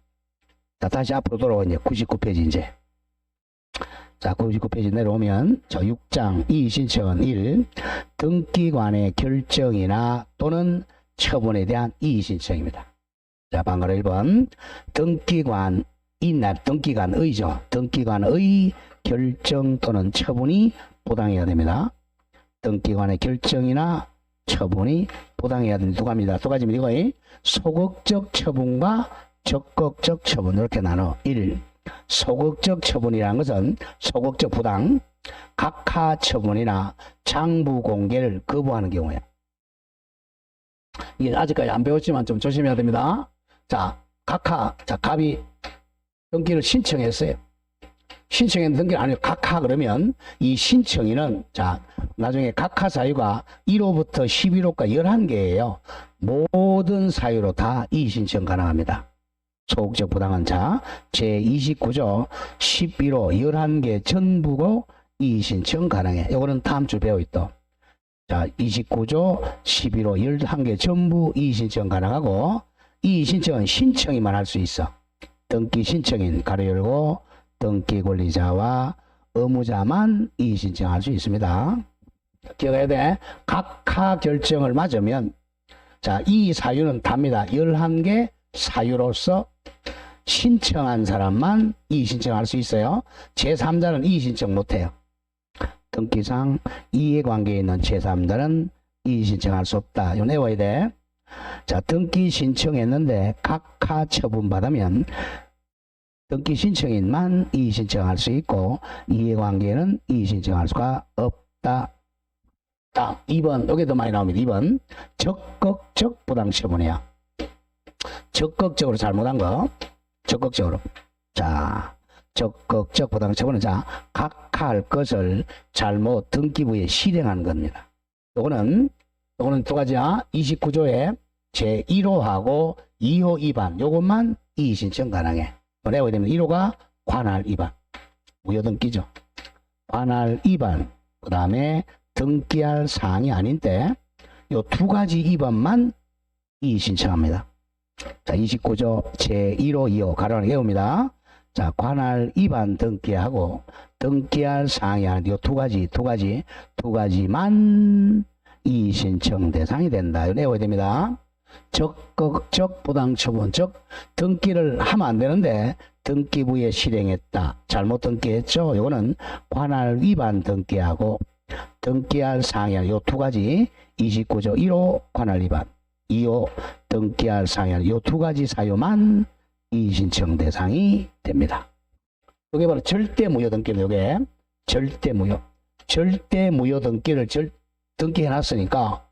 자, 다시 앞으로 돌아와 이제 99페이지 이제. 자, 99페이지 내려오면 저 6장 이의 신청은 1. 등기관의 결정이나 또는 처분에 대한 이의 신청입니다. 자, 방금 1번 등기관의죠. 등기관의 결정 또는 처분이 부당해야 됩니다. 등기관의 결정이나 처분이 부당해야 됩니다. 두 가지입니다. 두 가지입니다. 이거 소극적 처분과 적극적 처분 이렇게 나눠. 1. 소극적 처분이라는 것은 소극적 부당, 각하 처분이나 장부 공개를 거부하는 경우야. 이게 아직까지 안 배웠지만 좀 조심해야 됩니다. 자, 갑이 등기를 신청했어요. 신청했는데 등기를 안 해요. 각하 그러면 이 신청인은 자 나중에 각하 사유가 1호부터 11호까지 11개예요. 모든 사유로 다 이의 신청 가능합니다. 소극적 부당한 자 제29조 11호 11개 전부고 이의 신청 가능해. 요거는 다음 주 배워있다. 자 29조 11호 11개 전부 이의 신청 가능하고 이의 신청은 신청이만 할 수 있어. 등기 신청인 가로 열고 등기 권리자와 의무자만 이의 신청할 수 있습니다. 기억해야 돼. 각하 결정을 맞으면 자, 이 사유는 답니다. 11개 사유로서 신청한 사람만 이의 신청할 수 있어요. 제3자는 이의 신청 못해요. 등기상 이해관계에 있는 제3자는 이의 신청할 수 없다. 이거 내워야 돼. 자, 등기 신청했는데 각하 처분받으면 등기 신청인만 이의 신청할 수 있고 이해관계는 이의 신청할 수가 없다. 다음 2번 여기 더 많이 나옵니다. 2번 적극적 부당처분이야. 적극적으로 잘못한 거 적극적으로. 자, 적극적 부당처분은 자 각하할 것을 잘못 등기부에 실행한 겁니다. 요거는 두 가지야. 29조에 제1호하고 2호 위반 요것만 이의 신청 가능해. 내가 되면 1호가 관할 위반. 무효등기죠. 관할 위반, 그 다음에 등기할 사항이 아닌데 요 두 가지 위반만 이의 신청합니다. 자, 29조 제1호 2호 가로를 외웁니다. 자, 관할 위반 등기하고 등기할 사항이 아닌 요 두 가지만 이의 신청 대상이 된다. 이거 외워야 됩니다. 적극적 부당처분, 즉 등기를 하면 안 되는데 등기부에 실행했다. 잘못 등기했죠. 이거는 관할 위반 등기하고 등기할 사항이 아닌 요 두 가지 29조 1호 관할 위반 2호 등기할 사항이 아닌 요 두 가지 사유만 이의 신청 대상이 됩니다. 이게 바로 절대 무효 등기를 요게 절대 무효 등기를 등기해 놨으니까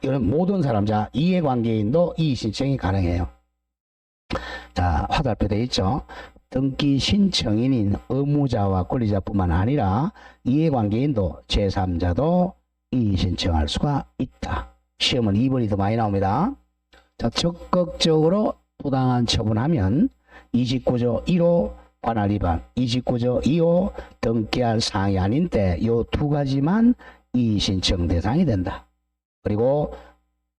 이거는 모든 사람, 자, 이해관계인도 이의 신청이 가능해요. 자, 화살표 되어 있죠. 등기 신청인인 의무자와 권리자뿐만 아니라 이해관계인도 제3자도 이의 신청할 수가 있다. 시험은 2번이 더 많이 나옵니다. 자, 적극적으로 부당한 처분하면 29조 1호 관할 위반, 29조 2호 등기할 사항이 아닌데 이 두 가지만 이의 신청 대상이 된다. 그리고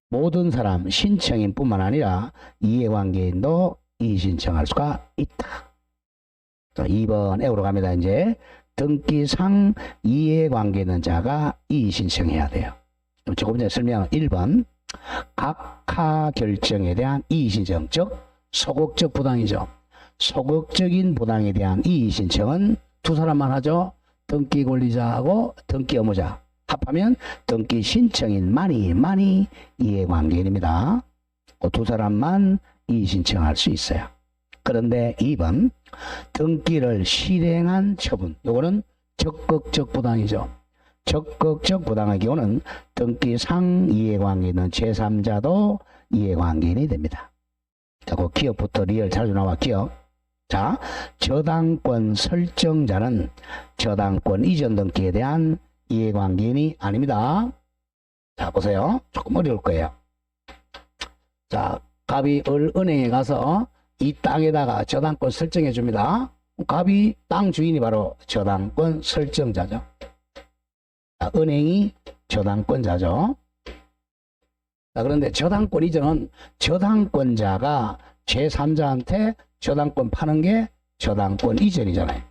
모든 사람 신청인 뿐만 아니라 이해관계인도 이의 신청할 수가 있다. 자, 2번 A로 갑니다. 이제 등기상 이해관계 있는 자가 이의 신청해야 돼요. 조금 전에 설명한 1번 각하 결정에 대한 이의 신청, 즉 소극적 부당이죠. 소극적인 부당에 대한 이의 신청은 두 사람만 하죠. 등기 권리자하고 등기 의무자 합하면 등기 신청인만이 이해관계인입니다. 그 두 사람만 이의 신청할 수 있어요. 그런데 2번 등기를 실행한 처분, 요거는 적극적 부당이죠. 적극적 부당의 경우는 등기상 이해관계인은 제3자도 이해관계인이 됩니다. 자, 그 기업부터 리얼 자주 나와 기업. 자, 저당권 설정자는 저당권 이전 등기에 대한 이해관계인이 아닙니다. 자, 보세요. 조금 어려울 거예요. 자, 갑이 은행에 가서 이 땅에다가 저당권 설정해 줍니다. 갑이 땅 주인이 바로 저당권 설정자죠. 자, 은행이 저당권자죠. 자, 그런데 저당권 이전은 저당권자가 제3자한테 저당권 파는 게 저당권 이전이잖아요.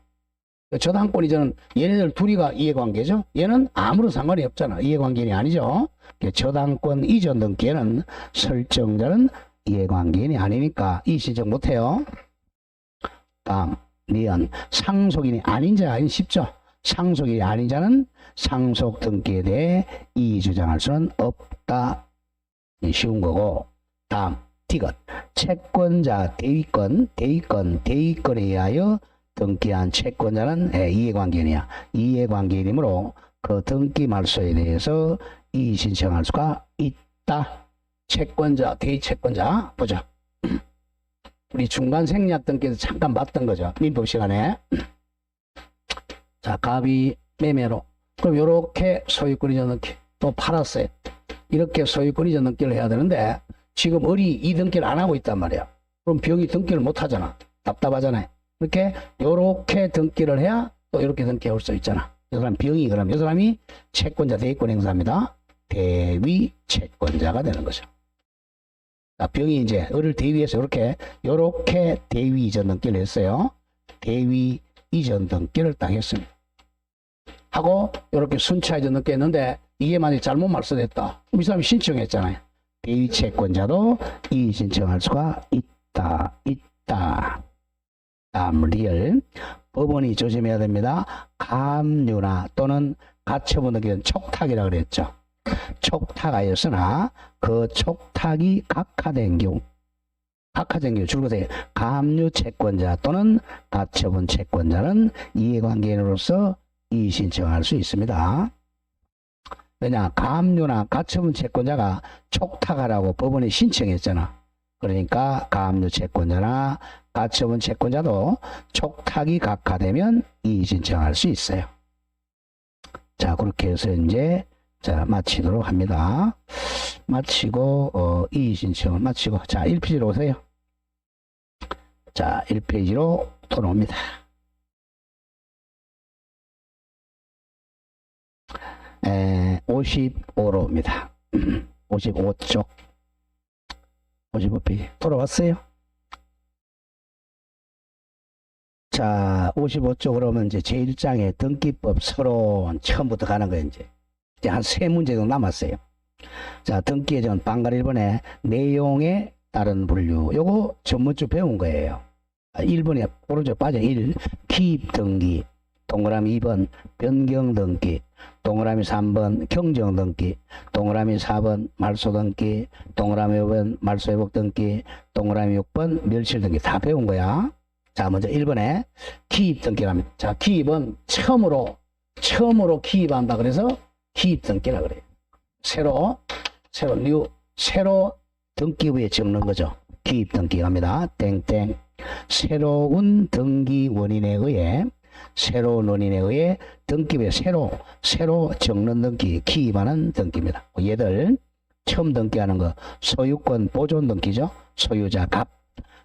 저당권 이전은 얘네들 둘이가 이해관계죠. 얘는 아무런 상관이 없잖아. 이해관계인이 아니죠. 저당권 이전 등기에는 설정자는 이해관계인이 아니니까 이의 신청 못해요. 다음 니은 상속인이 아닌 자는 쉽죠. 상속인이 아닌 자는 상속 등기에 대해 이의 주장할 수는 없다. 쉬운 거고. 다음 디귿 채권자 대위권에 의하여 등기한 채권자는 이해관계인이야. 이해관계인이므로 그 등기 말소에 대해서 이의 신청할 수가 있다. 채권자, 대위채권자 보죠. 우리 중간 생략 등기에서 잠깐 봤던 거죠. 민법 시간에. 자, 갑이 매매로. 그럼 이렇게 소유권 이전 등기 또 팔았어요. 이렇게 소유권 이전 등기를 해야 되는데 지금 을이 이 등기를 안 하고 있단 말이야. 그럼 병이 등기를 못 하잖아. 답답하잖아요. 이렇게 요렇게 등기를 해야 또 이렇게 등기할 수 있잖아. 이 사람 병이 그럼 이 사람이 채권자 대위권 행사합니다. 대위 채권자가 되는 거죠. 자, 병이 이제 을을 대위해서 요렇게 대위 이전 등기를 했어요. 대위 이전 등기를 딱 했습니다. 하고 요렇게 순차 이전 등기 했는데 이게 만약에 잘못 말소됐다. 이 사람이 신청했잖아요. 대위 채권자도 이의 신청할 수가 있다. 다음 리얼 법원이 조심해야 됩니다. 가압류나 또는 가처분 등기는 촉탁이라고 그랬죠. 촉탁하였으나 그 촉탁이 각하된 경우 줄것에 가압류 채권자 또는 가처분 채권자는 이해관계인으로서 이의 신청할 수 있습니다. 왜냐, 가압류나 가처분 채권자가 촉탁하라고 법원에 신청했잖아. 그러니까 가압류 채권자나 가처분 채권자도 촉탁이 각하되면 이의 신청할 수 있어요. 자, 그렇게 해서 이제 자, 마치도록 합니다. 마치고 이의 신청을 마치고 자, 1페이지로 오세요. 자, 1페이지로 돌아옵니다. 55로입니다. 55쪽. 55페이지. 돌아왔어요? 자, 55쪽 그러면 이제 제1장의 등기법 서론 처음부터 가는 거예요, 이제. 한 3문제 정도 남았어요. 자, 등기의 전 방갈 1번에 내용에 따른 분류. 요거 전문주 배운 거예요. 1번에 오른쪽 빠져 1. 기입 등기. 동그라미 2번 변경 등기. 동그라미 3번 경정 등기. 동그라미 4번 말소 등기. 동그라미 5번 말소 회복 등기. 동그라미 6번 멸실 등기. 다 배운 거야. 자, 먼저 1번에 기입 등기를 합니다. 자, 기입은 처음으로 기입한다. 그래서 기입 등기라 그래요. 새로 등기부에 적는 거죠. 기입 등기 갑니다. 땡땡. 새로운 등기 원인에 의해 등기부에 새로 적는 등기, 기입하는 등기입니다. 얘들 처음 등기하는 거 소유권 보존 등기죠. 소유자 갑,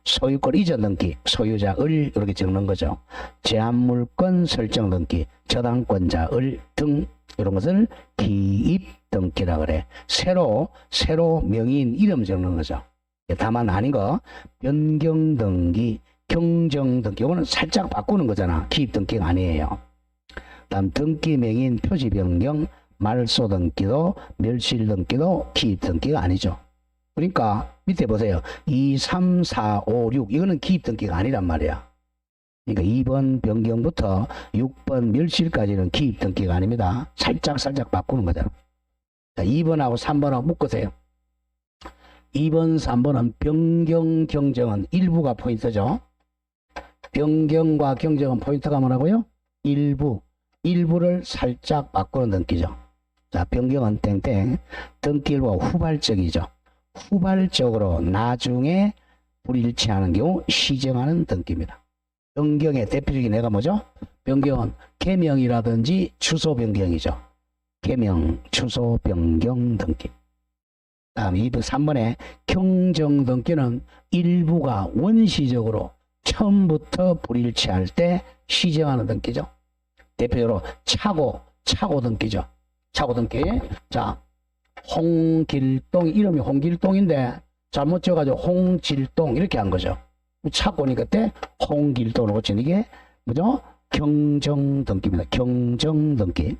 소유권 이전 등기, 소유자 을 이렇게 적는 거죠. 제한물권 설정 등기, 저당권자 을 등 이런 것을 기입 등기라 그래. 새로 명의인 이름 적는 거죠. 다만 아닌 거 변경 등기, 경정 등기, 이거는 살짝 바꾸는 거잖아. 기입 등기가 아니에요. 다음 등기 명의인 표시 변경, 말소 등기도 멸실 등기도 기입 등기가 아니죠. 그러니까 밑에 보세요. 2, 3, 4, 5, 6 이거는 기입 등기가 아니란 말이야. 그러니까 2번 변경부터 6번 멸실까지는 기입 등기가 아닙니다. 살짝 바꾸는 거잖아. 자, 2번하고 3번하고 묶으세요. 2번, 3번은 변경, 경정은 일부가 포인트죠. 변경과 경정은 포인트가 뭐라고요? 일부를 살짝 바꾸는 등기죠. 자, 변경은 땡땡. 등기 일부가 후발적이죠. 후발적으로 나중에 불일치하는 경우 시정하는 등기입니다. 변경의 대표적인 예가 뭐죠? 변경은 개명이라든지 주소 변경이죠. 개명, 주소 변경 등기. 다음 2번, 3번에 경정 등기는 일부가 원시적으로 처음부터 불일치할 때 시정하는 등기죠. 대표적으로 차고 등기죠. 차고 등기. 자, 홍길동, 이름이 홍길동인데 잘못 지어가지고 홍질동 이렇게 한 거죠. 차고니까 그때 홍길동으로 고친 이게 뭐죠? 경정 등기입니다. 경정 등기.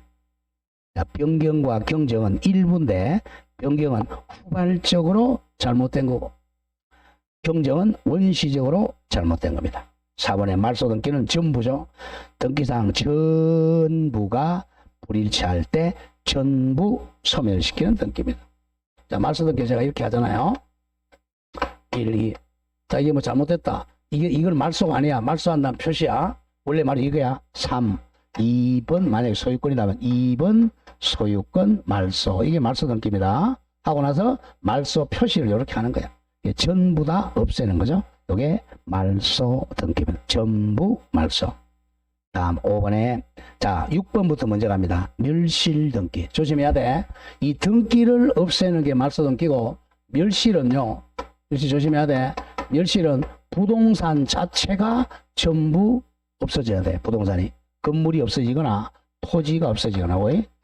자, 변경과 경정은 일부인데 변경은 후발적으로 잘못된 거고 경정은 원시적으로 잘못된 겁니다. 4번의 말소 등기는 전부죠. 등기상 전부가 불일치할 때 전부 소멸시키는 등기입니다. 자, 말소 등기 제가 이렇게 하잖아요. 1, 2. 자, 이게 뭐 잘못됐다. 이걸 말소가 아니야. 말소한다는 표시야. 원래 말이 이거야. 3. 2번 만약에 소유권이라면 2번 소유권 말소. 이게 말소 등기입니다. 하고 나서 말소 표시를 이렇게 하는 거야. 이게 전부 다 없애는 거죠. 이게 말소 등기입니다. 전부 말소. 다음 5번에 자 6번부터 먼저 갑니다. 멸실 등기. 조심해야 돼. 이 등기를 없애는 게 말소 등기고 멸실은요. 멸실 조심해야 돼. 멸실은 부동산 자체가 전부 없어져야 돼. 부동산이. 건물이 없어지거나 토지가 없어지거나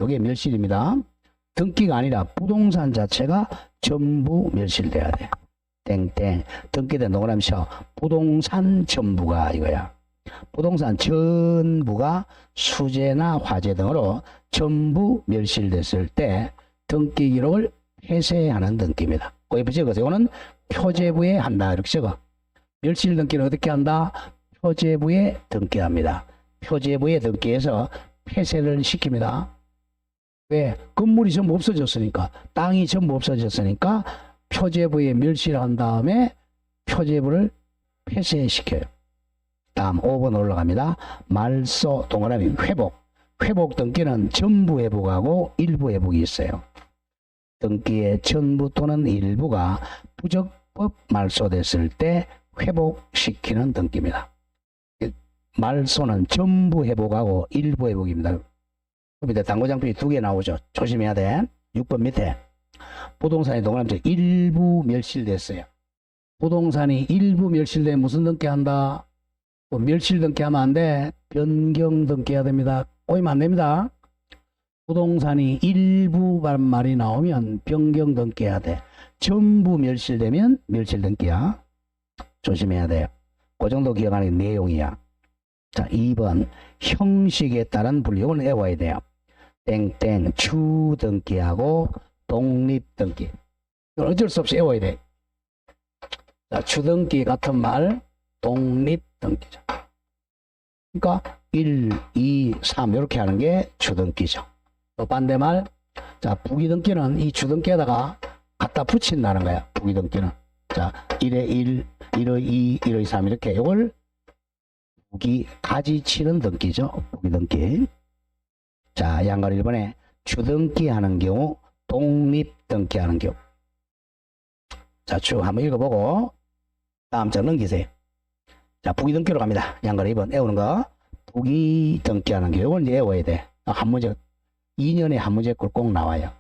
이게 멸실입니다. 등기가 아니라 부동산 자체가 전부 멸실돼야 돼. 땡땡. 등기된 동그라미 쳐. 부동산 전부가 이거야. 부동산 전부가 수재나 화재 등으로 전부 멸실됐을 때 등기 기록을 폐쇄하는 등기입니다. 거기 적어서 이거는 표제부에 한다 이렇게 적어. 멸실 등기는 어떻게 한다? 표제부에 등기합니다. 표제부에 등기해서 폐쇄를 시킵니다. 왜? 건물이 전부 없어졌으니까, 땅이 전부 없어졌으니까 표제부에 멸실한 다음에 표제부를 폐쇄시켜요. 다음 5번 올라갑니다. 말소 동그라미 회복. 회복 등기는 전부 회복하고 일부 회복이 있어요. 등기의 전부 또는 일부가 부적법 말소됐을 때 회복시키는 등기입니다. 말소는 전부 회복하고 일부 회복입니다. 밑에 당구장표이 2개 나오죠. 조심해야 돼. 6번 밑에 부동산이 동그라미 일부 멸실됐어요. 부동산이 일부 멸실돼 무슨 등기한다? 멸실 등기하면 안 돼. 변경 등기해야 됩니다. 꼬이면 안 됩니다. 부동산이 일부 말이 나오면 변경 등기해야 돼. 전부 멸실되면 멸실 등기야. 조심해야 돼요. 그 정도 기억하는 내용이야. 자, 2번 형식에 따른 분류. 이건 외워야 돼요. 땡땡 추 등기하고 독립 등기. 이건 어쩔 수 없이 외워야 돼. 자, 추등기 같은 말 독립 등기죠. 그러니까 1, 2, 3 이렇게 하는 게 추등기죠. 또 반대말, 자, 부기등기는 이 주등기에다가 갖다 붙인다는 거야. 부기등기는. 자, 1에 1, 1의 2, 1의 3 이렇게 이걸 부기 가지 치는 등기죠. 부기등기. 자, 양갈 1번에 주등기 하는 경우, 독립 등기 하는 경우. 자, 쭉 한번 읽어보고 다음 장 넘기세요. 자, 부기등기로 갑니다. 양갈 2번 외우는 거. 부기등기 하는 경우. 이걸 이제 외워야 돼. 한 문제 2년에 한 문제 꼭 나와요.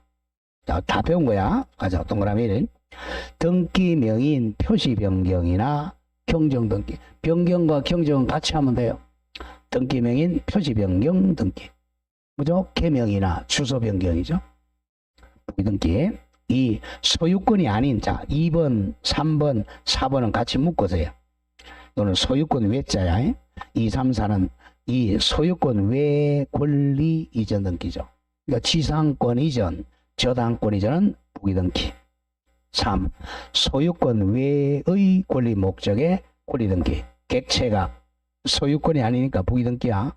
자, 다 배운 거야. 가자. 동그라미 1. 등기 명인 표시 변경이나 경정 등기. 변경과 경정은 같이 하면 돼요. 등기 명인 표시 변경 등기. 뭐죠? 개명이나 주소 변경이죠. 부기등기. 2. 소유권이 아닌, 자, 2번, 3번, 4번은 같이 묶으세요. 이거는 소유권 외자야. 2, 3, 4는 이 소유권 외 권리 이전 등기죠. 그러니까 지상권 이전, 저당권 이전은 부기등기. 3. 소유권 외의 권리 목적의 권리 등기. 객체가 소유권이 아니니까 부기등기야.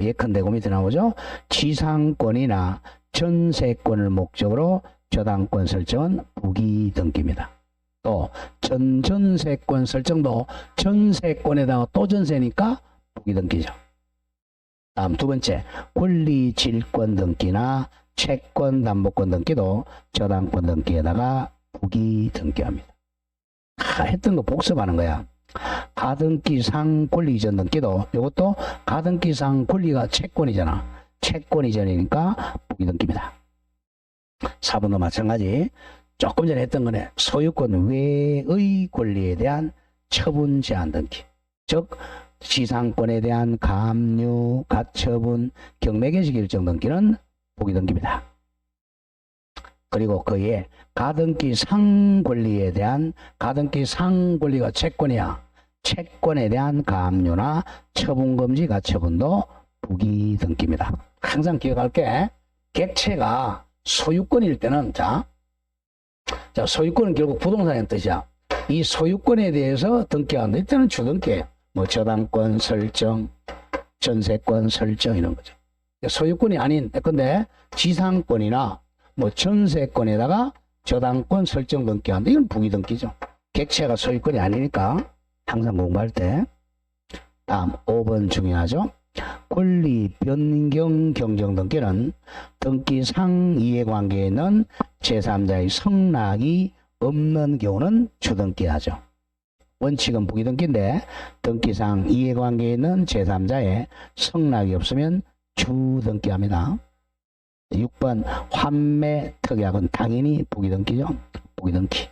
예컨대 그 밑에 나오죠. 지상권이나 전세권을 목적으로 저당권 설정은 부기등기입니다. 또 전세권 설정도 전세권에다가 또 전세니까 부기등기죠. 다음 두 번째, 권리질권 등기나 채권 담보권 등기도 저당권 등기에다가 부기등기합니다. 했던 거 복습하는 거야. 가등기상 권리 이전 등기도 이것도 가등기상 권리가 채권이잖아. 채권 이전이니까 부기등기입니다. 4번도 마찬가지. 조금 전에 했던 거네. 소유권 외의 권리에 대한 처분 제한 등기. 즉 지상권에 대한 감유, 가처분, 경매개시 결정 등기는 부기등기입니다. 그리고 그에 가등기 상권리에 대한 가등기 상권리가 채권이야. 채권에 대한 감유나 처분금지 가처분도 부기등기입니다. 항상 기억할게. 객체가 소유권일 때는 자 소유권은 결국 부동산의 뜻이야. 이 소유권에 대해서 등기하는데 이때는 주등기예요. 뭐 저당권 설정, 전세권 설정 이런 거죠. 소유권이 아닌 근데 지상권이나 뭐 전세권에다가 저당권 설정 등기하는데 이건 부기등기죠. 객체가 소유권이 아니니까 항상 공부할 때. 다음 5번 중요하죠. 권리 변경 경정 등기는 등기상 이해관계에는 제3자의 성락이 없는 경우는 주등기하죠. 원칙은 부기등기인데 등기상 이해관계에는 제3자의 성락이 없으면 주등기합니다. 6번 환매 특약은 당연히 부기등기죠. 부기등기.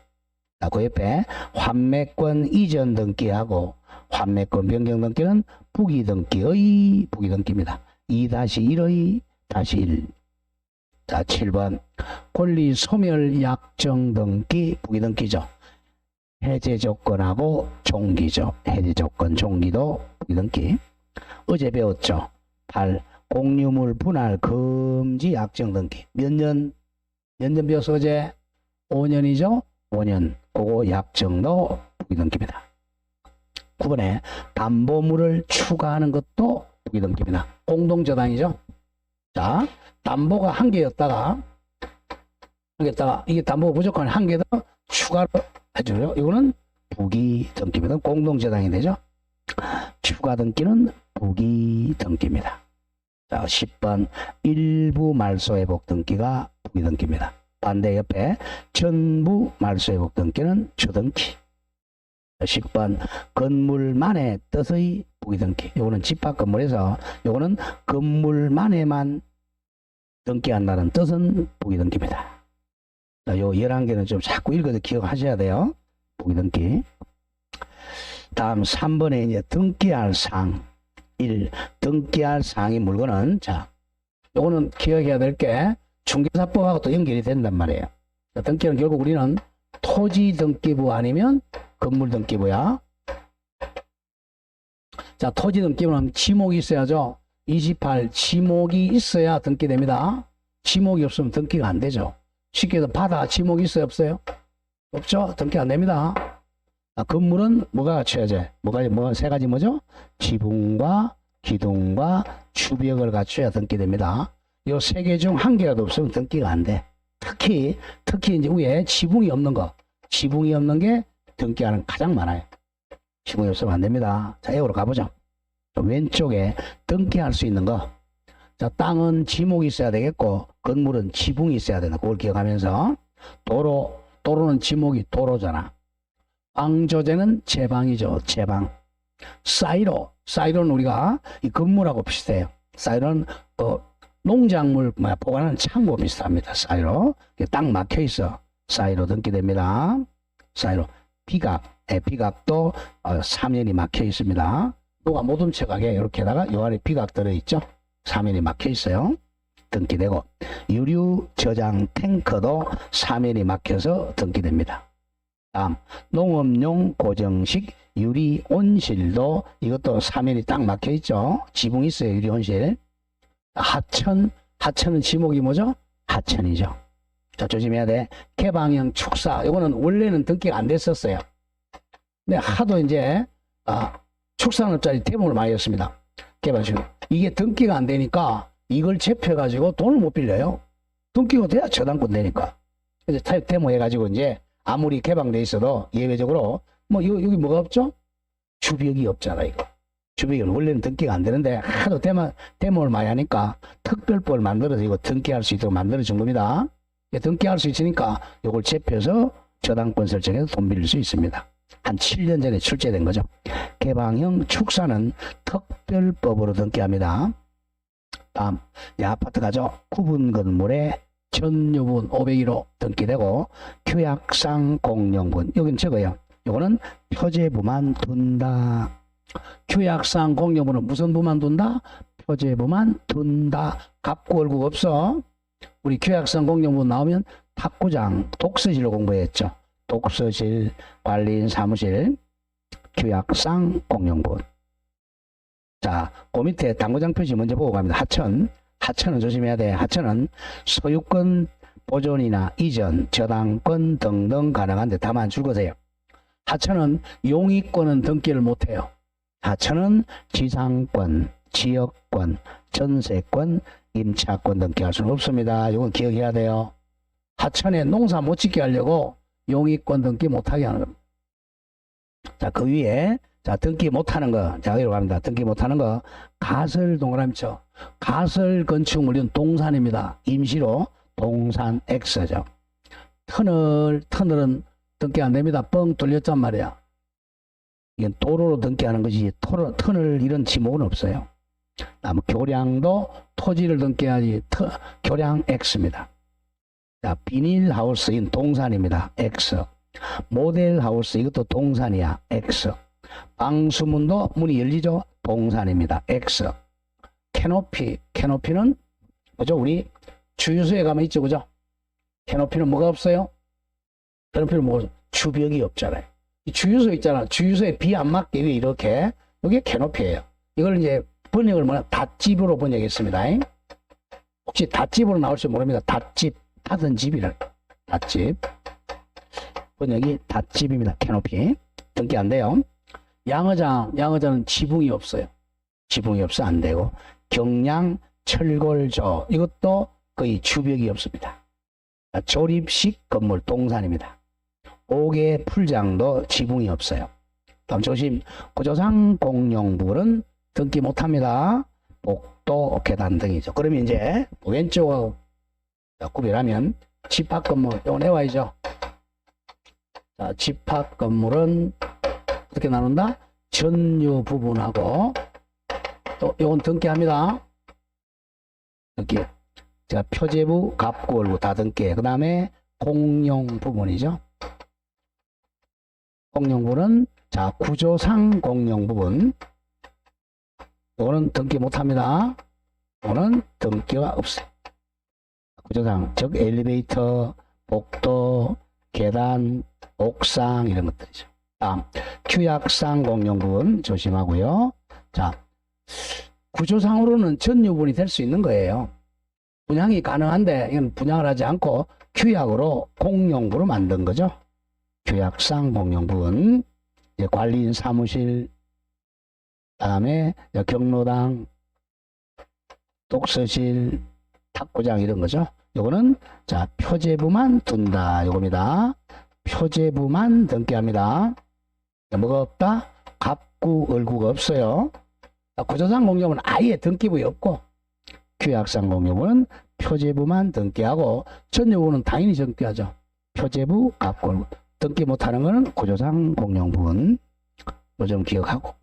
그 옆에 환매권 이전 등기하고 환매권 변경 등기는 부기등기의 부기등기입니다. 2-1의 -1. 자, 7번 권리 소멸 약정 등기 부기등기죠. 해제 조건하고 종기죠. 해제 조건 종기도 부기등기. 어제 배웠죠. 8. 공유물 분할 금지 약정 등기. 몇 년 배웠어 어제? 5년이죠. 5년. 그거 약정도 부기등기입니다. 9번에 담보물을 추가하는 것도 부기등기입니다. 공동저당이죠. 자, 담보가 한 개였다가 이게 담보가 부족한 한 개 더 추가로 해줘요. 이거는 부기등기입니다. 공동저당이 되죠. 추가 등기는 부기등기입니다. 자, 10번 일부 말소회복 등기가 부기등기입니다. 반대 옆에 전부 말소회복 등기는 주등기. 10번 건물만의 뜻의 부기등기. 요거는 집합 건물에서 요거는 건물만에만 등기한다는 뜻은 부기등기입니다. 자, 요 11개는 좀 자꾸 읽어서 기억하셔야 돼요. 부기등기. 다음 3번에 이제 등기할 사항. 1. 등기할 사항의 물건은 자 요거는 기억해야 될 게 중개사법하고 또 연결이 된단 말이에요. 자, 등기는 결국 우리는 토지 등기부 아니면 건물 등기부야. 자, 토지 등기부는 지목이 있어야죠. 28 지목이 있어야 등기됩니다. 지목이 없으면 등기가 안 되죠. 쉽게 해서 바다 지목이 있어요, 없어요? 없죠? 등기 안 됩니다. 자, 건물은 뭐가 갖춰야지? 뭐가 세 가지 뭐죠? 지붕과 기둥과 주벽을 갖춰야 등기됩니다. 요 세 개 중 한 개라도 없으면 등기가 안 돼. 특히 이제 위에 지붕이 없는 거. 지붕이 없는 게 등기하는 가장 많아요. 지붕이 없으면 안 됩니다. 자, A로 가보죠. 왼쪽에 등기할 수 있는 거. 자, 땅은 지목이 있어야 되겠고, 건물은 지붕이 있어야 된다. 그걸 기억하면서, 도로는 지목이 도로잖아. 방조제는 제방이죠. 제방. 사이로는 우리가 이 건물하고 비슷해요. 사이로는 농작물 보관하는 창고 비슷합니다. 사이로. 딱 막혀 있어. 사이로 등기됩니다. 사이로. 비각도 사면이 막혀 있습니다. 누가 못 훔쳐가게 이렇게다가 요 안에 비각 들어있죠. 사면이 막혀 있어요. 등기되고, 유류 저장 탱커도 사면이 막혀서 등기됩니다. 다음, 농업용 고정식 유리 온실도 이것도 사면이 딱 막혀 있죠. 지붕 있어요. 유리 온실. 하천은 지목이 뭐죠? 하천이죠. 자, 조심해야 돼. 개방형 축사. 이거는 원래는 등기가 안 됐었어요. 근데 하도 이제 축산업자리 대부분을 많이 했습니다. 개발식. 이게 등기가 안 되니까 이걸 제표해가지고 돈을 못 빌려요. 등기가 돼야 저당권 되니까. 그래서 데모해가지고 이제 아무리 개방돼 있어도 예외적으로 여기 뭐가 없죠? 주벽이 없잖아, 이거. 주벽이 원래는 등기가 안 되는데 하도 데모를 많이 하니까 특별법을 만들어서 이거 등기할 수 있도록 만들어준 겁니다. 등기할 수 있으니까 이걸 제표해서 저당권 설정해서 돈 빌릴 수 있습니다. 한 7년 전에 출제된 거죠. 개방형 축사는 특별법으로 등기합니다. 다음, 아파트 가죠. 구분 건물에 전유분 501호 등기되고, 규약상 공용분, 여긴 적어요. 요거는 표제부만 둔다. 규약상 공용분은 무슨 부만 둔다? 표제부만 둔다. 갑구 얼굴 없어. 우리 규약상 공용분 나오면 탁구장, 독서실로 공부했죠. 독서실, 관리인 사무실, 규약상 공용분. 자, 그 밑에 당구장 표시 먼저 보고 갑니다. 하천은 조심해야 돼. 하천은 소유권 보존이나 이전, 저당권 등등 가능한데 다만 줄거세요. 하천은 용의권은 등기를 못해요. 하천은 지상권, 지역권, 전세권, 임차권 등기할 수는 없습니다. 이건 기억해야 돼요. 하천에 농사 못 짓게 하려고 용의권 등기 못하게 하는 겁니다. 자, 그 위에 등기 못하는 거, 여기로 갑니다. 등기 못하는 거, 가설 동그라미 쳐. 가설 건축물은 동산입니다. 임시로 동산 X죠. 터널은 등기 안 됩니다. 뻥 뚫렸단 말이야. 이건 도로로 등기하는 것이지 터널 이런 지목은 없어요. 다음, 교량도 토지를 등기하지 교량 X입니다. 자, 비닐하우스 이건 동산입니다. X. 모델하우스 이것도 동산이야. X. 방수문도 문이 열리죠. 동산입니다. X. 캐노피는 뭐죠? 우리 주유소에 가면 있죠, 그죠? 캐노피는 뭐가 없어요? 캐노피는 뭐가 없어요? 주벽이 없잖아요. 이 주유소 있잖아. 주유소에 비 안 맞게 위에 이렇게, 이게 캐노피예요. 이걸 이제 번역을 닷집으로 번역했습니다. 혹시 닷집으로 나올지 모릅니다. 닫은 집이라. 닷집. 번역이 닷집입니다. 캐노피. 등기 안 돼요. 양어장은 지붕이 없어요. 지붕이 없어 안 되고, 경량 철골조 이것도 거의 주벽이 없습니다. 조립식 건물 동산입니다. 옥외 풀장도 지붕이 없어요. 다음 조심, 구조상 공용부는 등기 못합니다. 복도 계단 등이죠. 그러면 이제 왼쪽하고 구별하면 집합 건물 이거 내와야죠. 자, 집합 건물은 어떻게 나눈다? 전유 부분하고 또 이건 등기합니다. 등기. 제가 표제부, 갑구, 얼구 다 등기. 그 다음에 공용 부분이죠. 공용 부분은 자, 구조상 공용 부분. 이거는 등기 못합니다. 또는 등기가 없어요. 구조상 즉 엘리베이터, 복도, 계단, 옥상 이런 것들이죠. 다음 규약상 공용부분 조심하고요. 자, 구조상으로는 전유분이 될 수 있는 거예요. 분양이 가능한데 이건 분양을 하지 않고 규약으로 공용부로 만든 거죠. 규약상 공용부분 이제 관리인 사무실, 다음에 경로당, 독서실, 탁구장 이런 거죠. 요거는 자 표제부만 둔다 요겁니다. 표제부만 등기합니다. 뭐가 없다? 갑구, 을구가 없어요. 구조상 공용은 아예 등기부에 없고 규약상 공용은 표제부만 등기하고 전유부는 당연히 등기하죠. 표제부, 갑구, 을구. 등기 못하는 거는 구조상 공용부분. 요 점 기억하고.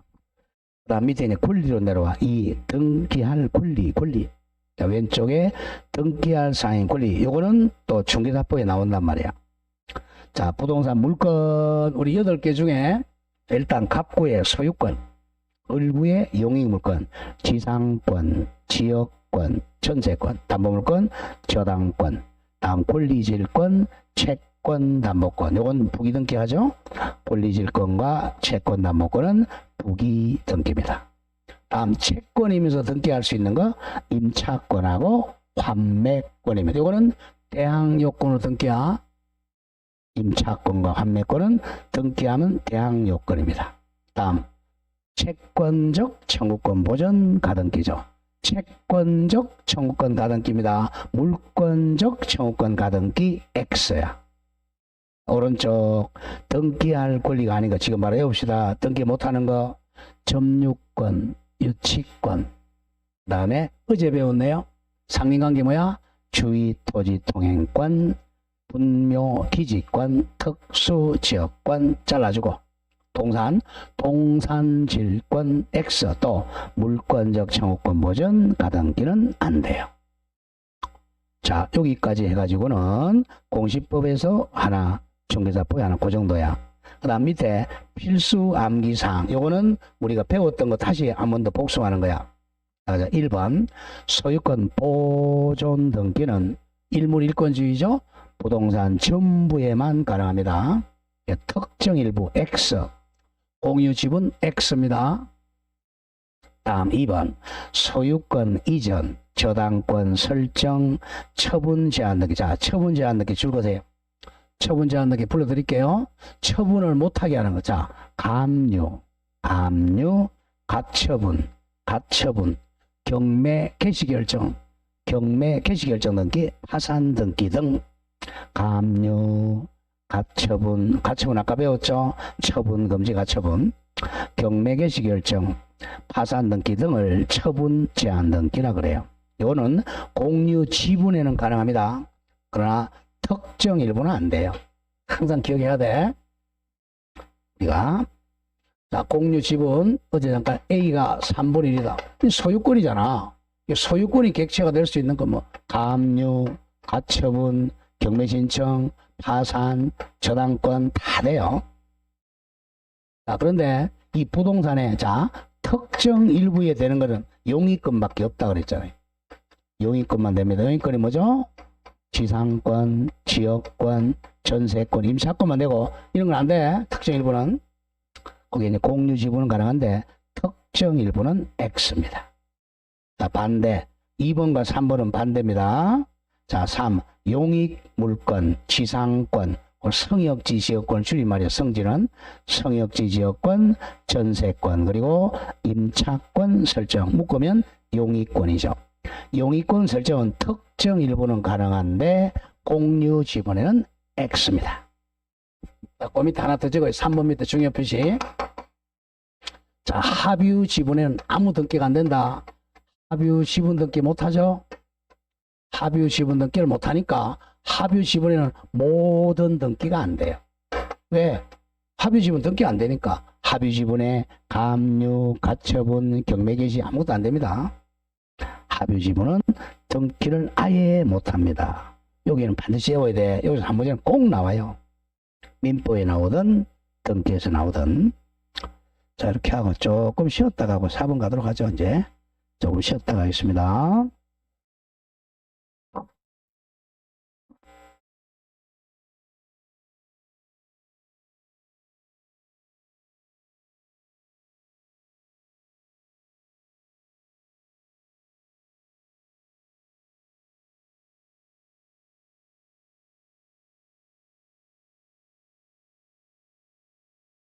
그 다음 밑에 이제 권리로 내려와. 이 등기할 권리. 자, 왼쪽에 등기할 사항인 권리. 요거는 또 중개사법에 나온단 말이야. 자, 부동산 물건 우리 8개 중에 일단 갑구의 소유권, 을구의 용익물권, 지상권, 지역권, 전세권, 담보물권, 저당권, 다음 권리질권, 채권, 담보권. 요건 부기등기하죠. 권리질권과 채권, 담보권은 부기등기입니다. 다음 채권이면서 등기할 수 있는 거 임차권하고 환매권입니다. 요거는 대항요건으로 등기야. 임차권과 환매권은 등기하면 대항요건입니다. 다음 채권적 청구권 보전 가등기죠. 채권적 청구권 가등기입니다. 물권적 청구권 가등기 X야. 오른쪽 등기할 권리가 아닌 거 지금 바로 해봅시다. 등기 못하는 거 점유권, 유치권. 그 다음에 어제 배웠네요. 상린관계 뭐야? 주의 토지 통행권, 분묘 기지권, 특수지역권 잘라주고 동산질권 X 또 물권적 청구권 보전 가등기는 안 돼요. 자, 여기까지 해가지고는 공시법에서 하나, 중개사법에 하나, 그 정도야. 그 다음 밑에 필수 암기사항. 요거는 우리가 배웠던 거 다시 한 번 더 복습하는 거야. 1번 소유권 보존 등기는 일물일권주의죠. 부동산 전부에만 가능합니다. 특정 일부 X, 공유 지분 X입니다. 다음 2번 소유권 이전, 저당권 설정, 처분 제한 등기. 자, 처분 제한 등기 줄거세요. 처분 제한 등기 불러드릴게요. 처분을 못하게 하는 거. 자, 감유, 가처분, 경매 개시결정 등기, 파산 등기 등 감유, 가처분 아까 배웠죠? 처분 금지 가처분, 경매 개시 결정, 파산 등기 등을 처분 제한 등기라 그래요. 이거는 공유 지분에는 가능합니다. 그러나 특정 일부는 안 돼요. 항상 기억해야 돼. 우리가 자, 공유 지분 어제 잠깐 A가 3분의 1이다. 소유권이잖아. 소유권이 객체가 될 수 있는 건 뭐 감유, 가처분, 경매 신청, 파산, 저당권 다 돼요. 자, 그런데 이 부동산에 자 특정 일부에 되는 거는 용익권밖에 없다 그랬잖아요. 용익권만 됩니다. 용익권이 뭐죠? 지상권, 지역권, 전세권, 임차권만 되고 이런 건 안 돼. 특정 일부는. 거기 이제 공유 지분은 가능한데 특정 일부는 X입니다. 자, 반대. 2번과 3번은 반대입니다. 자, 3. 용익물권, 지상권, 성역지 지역권 줄임말이야. 성지는 성역지 지역권, 전세권, 그리고 임차권 설정. 묶으면 용익권이죠. 용익권 설정은 특정 일부는 가능한데 공유 지분에는 X입니다. 그 밑에 하나 더 적어요. 3번 밑에 중요 표시. 자, 합유 지분에는 아무 등기가 안 된다. 합유 지분 등기 못하죠? 합유 지분 등기를 못하니까 합유 지분에는 모든 등기가 안 돼요. 왜? 합유 지분 등기 안 되니까 합유 지분에 감유, 가처분, 경매 개시 아무것도 안 됩니다. 합유 지분은 등기를 아예 못합니다. 여기는 반드시 외워야 돼. 여기서 한 문제는 꼭 나와요. 민법에 나오든 등기에서 나오든. 자, 이렇게 하고 조금 쉬었다 가고 4번 가도록 하죠. 이제 조금 쉬었다 가겠습니다.